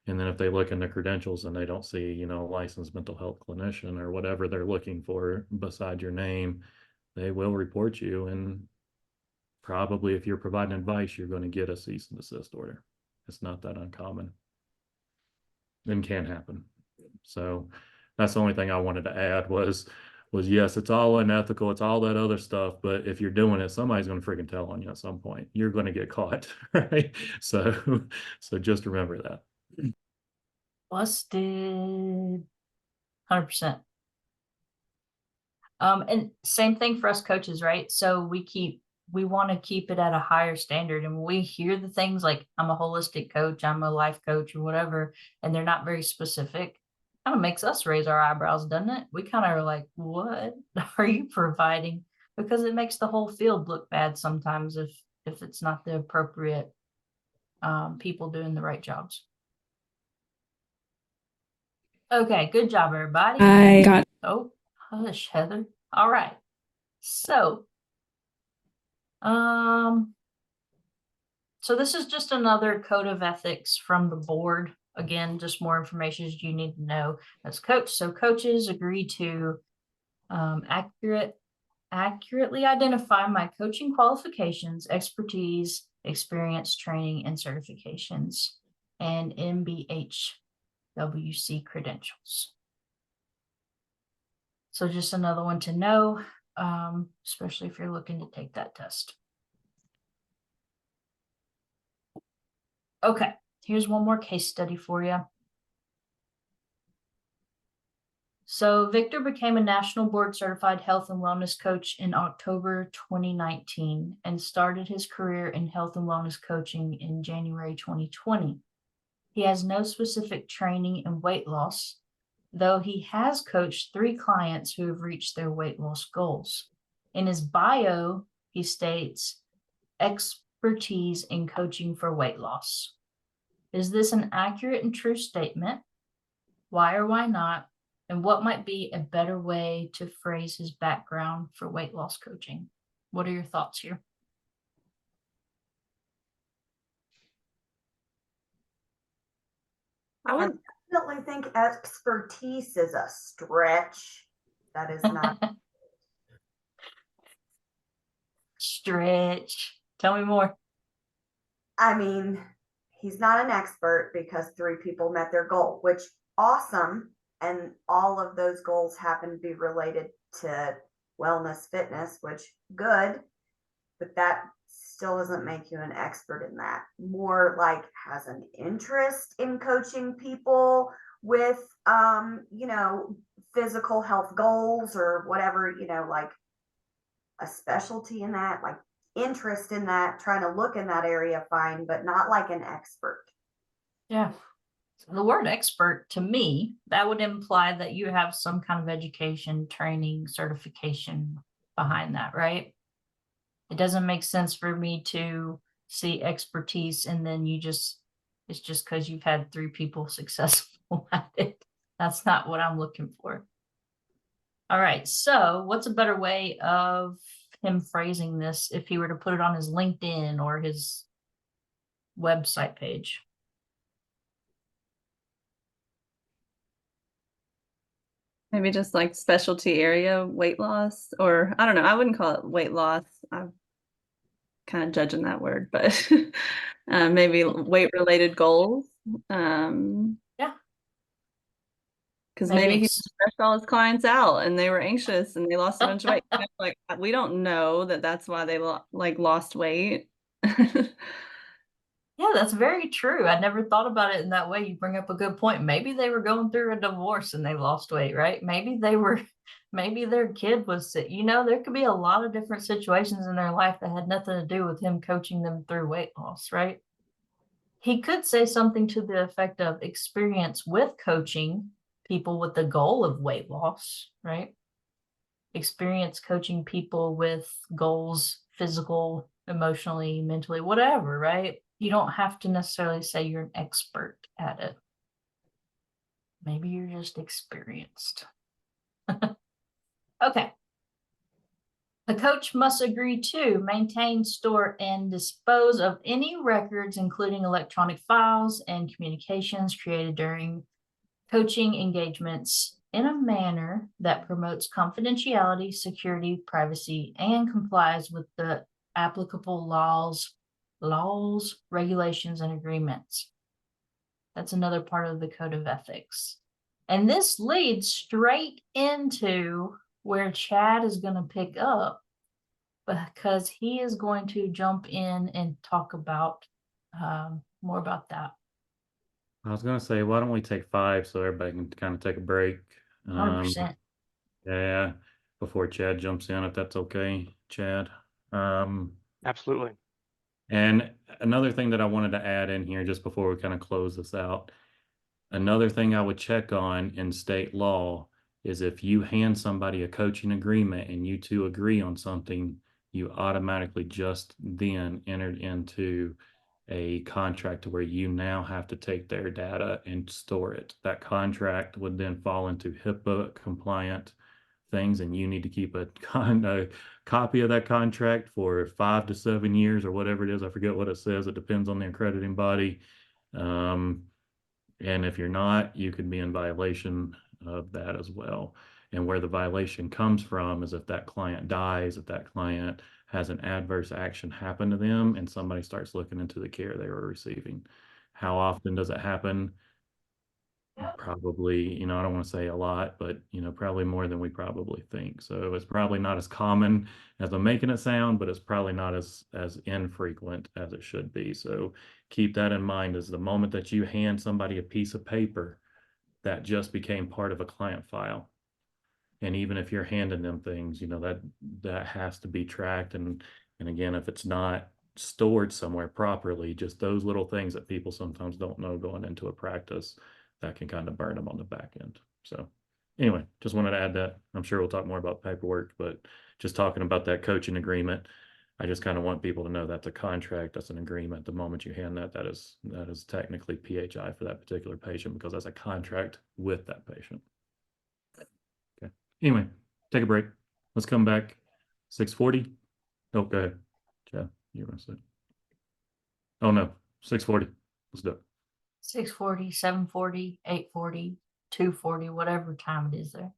And then if they look in their credentials and they don't see, you know, a licensed mental health clinician or whatever they're looking for beside your name, they will report you. And probably if you're providing advice, you're going to get a cease and desist order. It's not that uncommon. It can happen. So that's the only thing I wanted to add was yes, it's all unethical, it's all that other stuff, but if you're doing it, somebody's going to freaking tell on you at some point. You're going to get caught, right? So just remember that. Busted. 100%. And same thing for us coaches, right? So we want to keep it at a higher standard. And when we hear the things like, I'm a holistic coach, I'm a life coach, or whatever, and they're not very specific, kind of makes us raise our eyebrows, doesn't it? We kind of are like, what are you providing? Because it makes the whole field look bad sometimes if it's not the appropriate people doing the right jobs. Okay, good job, everybody. I got. Oh, hush, Heather. All right. So So this is just another code of ethics from the board. Again, just more information you need to know as coach. So coaches agree to accurately identify my coaching qualifications, expertise, experience, training, and certifications, and MBHWC credentials. So just another one to know, especially if you're looking to take that test. Okay, here's one more case study for you. So Victor became a national board certified health and wellness coach in October 2019 and started his career in health and wellness coaching in January 2020. He has no specific training in weight loss, though he has coached 3 clients who have reached their weight loss goals. In his bio, he states expertise in coaching for weight loss. Is this an accurate and true statement? Why or why not? And what might be a better way to phrase his background for weight loss coaching? What are your thoughts here? I would definitely think expertise is a stretch. That is not. Stretch. Tell me more. I mean, he's not an expert because 3 people met their goal, which awesome. And all of those goals happen to be related to wellness, fitness, which good, but that still doesn't make you an expert in that. More like has an interest in coaching people with, physical health goals or whatever, like a specialty in that, like interest in that, trying to look in that area, fine, but not like an expert. Yeah. The word expert, to me, that would imply that you have some kind of education, training, certification behind that, right? It doesn't make sense for me to see expertise and then it's just because you've had 3 people successful at it. That's not what I'm looking for. All right, so what's a better way of him phrasing this if he were to put it on his LinkedIn or his website page? maybe just like specialty area weight loss, or I don't know. I wouldn't call it weight loss. I'm kind of judging that word, but maybe weight related goals. Yeah. Because Maybe maybe he stressed all his clients out and they were anxious and they lost a bunch of weight. Like we don't know that that's why they lost weight. Yeah, that's very true. I never thought about it in that way. You bring up a good point. Maybe they were going through a divorce and they lost weight, right? Maybe their kid was sick. There could be a lot of different situations in their life that had nothing to do with him coaching them through weight loss, right? He could say something to the effect of experience with coaching people with the goal of weight loss, right? Experience coaching people with goals, physical, emotionally, mentally, whatever, right? You don't have to necessarily say you're an expert at it. Maybe you're just experienced. Okay. The coach must agree to maintain, store, and dispose of any records, including electronic files and communications created during coaching engagements in a manner that promotes confidentiality, security, privacy, and complies with the applicable laws, regulations, and agreements. That's another part of the code of ethics. And this leads straight into where Chad is going to pick up, because he is going to jump in and talk about more about that. I was gonna say, why don't we take 5 so everybody can kind of take a break? 100%. Yeah, before Chad jumps in, if that's okay, Chad. Absolutely. And another thing that I wanted to add in here just before we kind of close this out, another thing I would check on in state law is if you hand somebody a coaching agreement and you 2 agree on something, you automatically just then entered into a contract to where you now have to take their data and store it. That contract would then fall into HIPAA compliant things, and you need to keep a copy of that contract for 5 to 7 years or whatever it is. I forget what it says. It depends on the accrediting body. And if you're not, you could be in violation of that as well. And where the violation comes from is if that client dies, if that client has an adverse action happen to them and somebody starts looking into the care they were receiving. How often does it happen? Probably, you know, I don't want to say a lot, but, you know, probably more than we probably think. So it's probably not as common as I'm making it sound, but it's probably not as infrequent as it should be. So keep that in mind, is the moment that you hand somebody a piece of paper that just became part of a client file. And even if you're handing them things, you know, that has to be tracked. And again, if it's not stored somewhere properly, just those little things that people sometimes don't know going into a practice, that can kind of burn them on the back end. So anyway, just wanted to add that. I'm sure we'll talk more about paperwork, but just talking about that coaching agreement, I just kind of want people to know that's a contract, that's an agreement. The moment you hand that, that is technically PHI for that particular patient, because that's a contract with that patient. Okay. Anyway, take a break. Let's come back. 6:40. Oh, go ahead. Jeff, you want to say? Oh no, 6:40. Let's do it. 6:40, 7:40, 8:40, 2:40, whatever time it is there.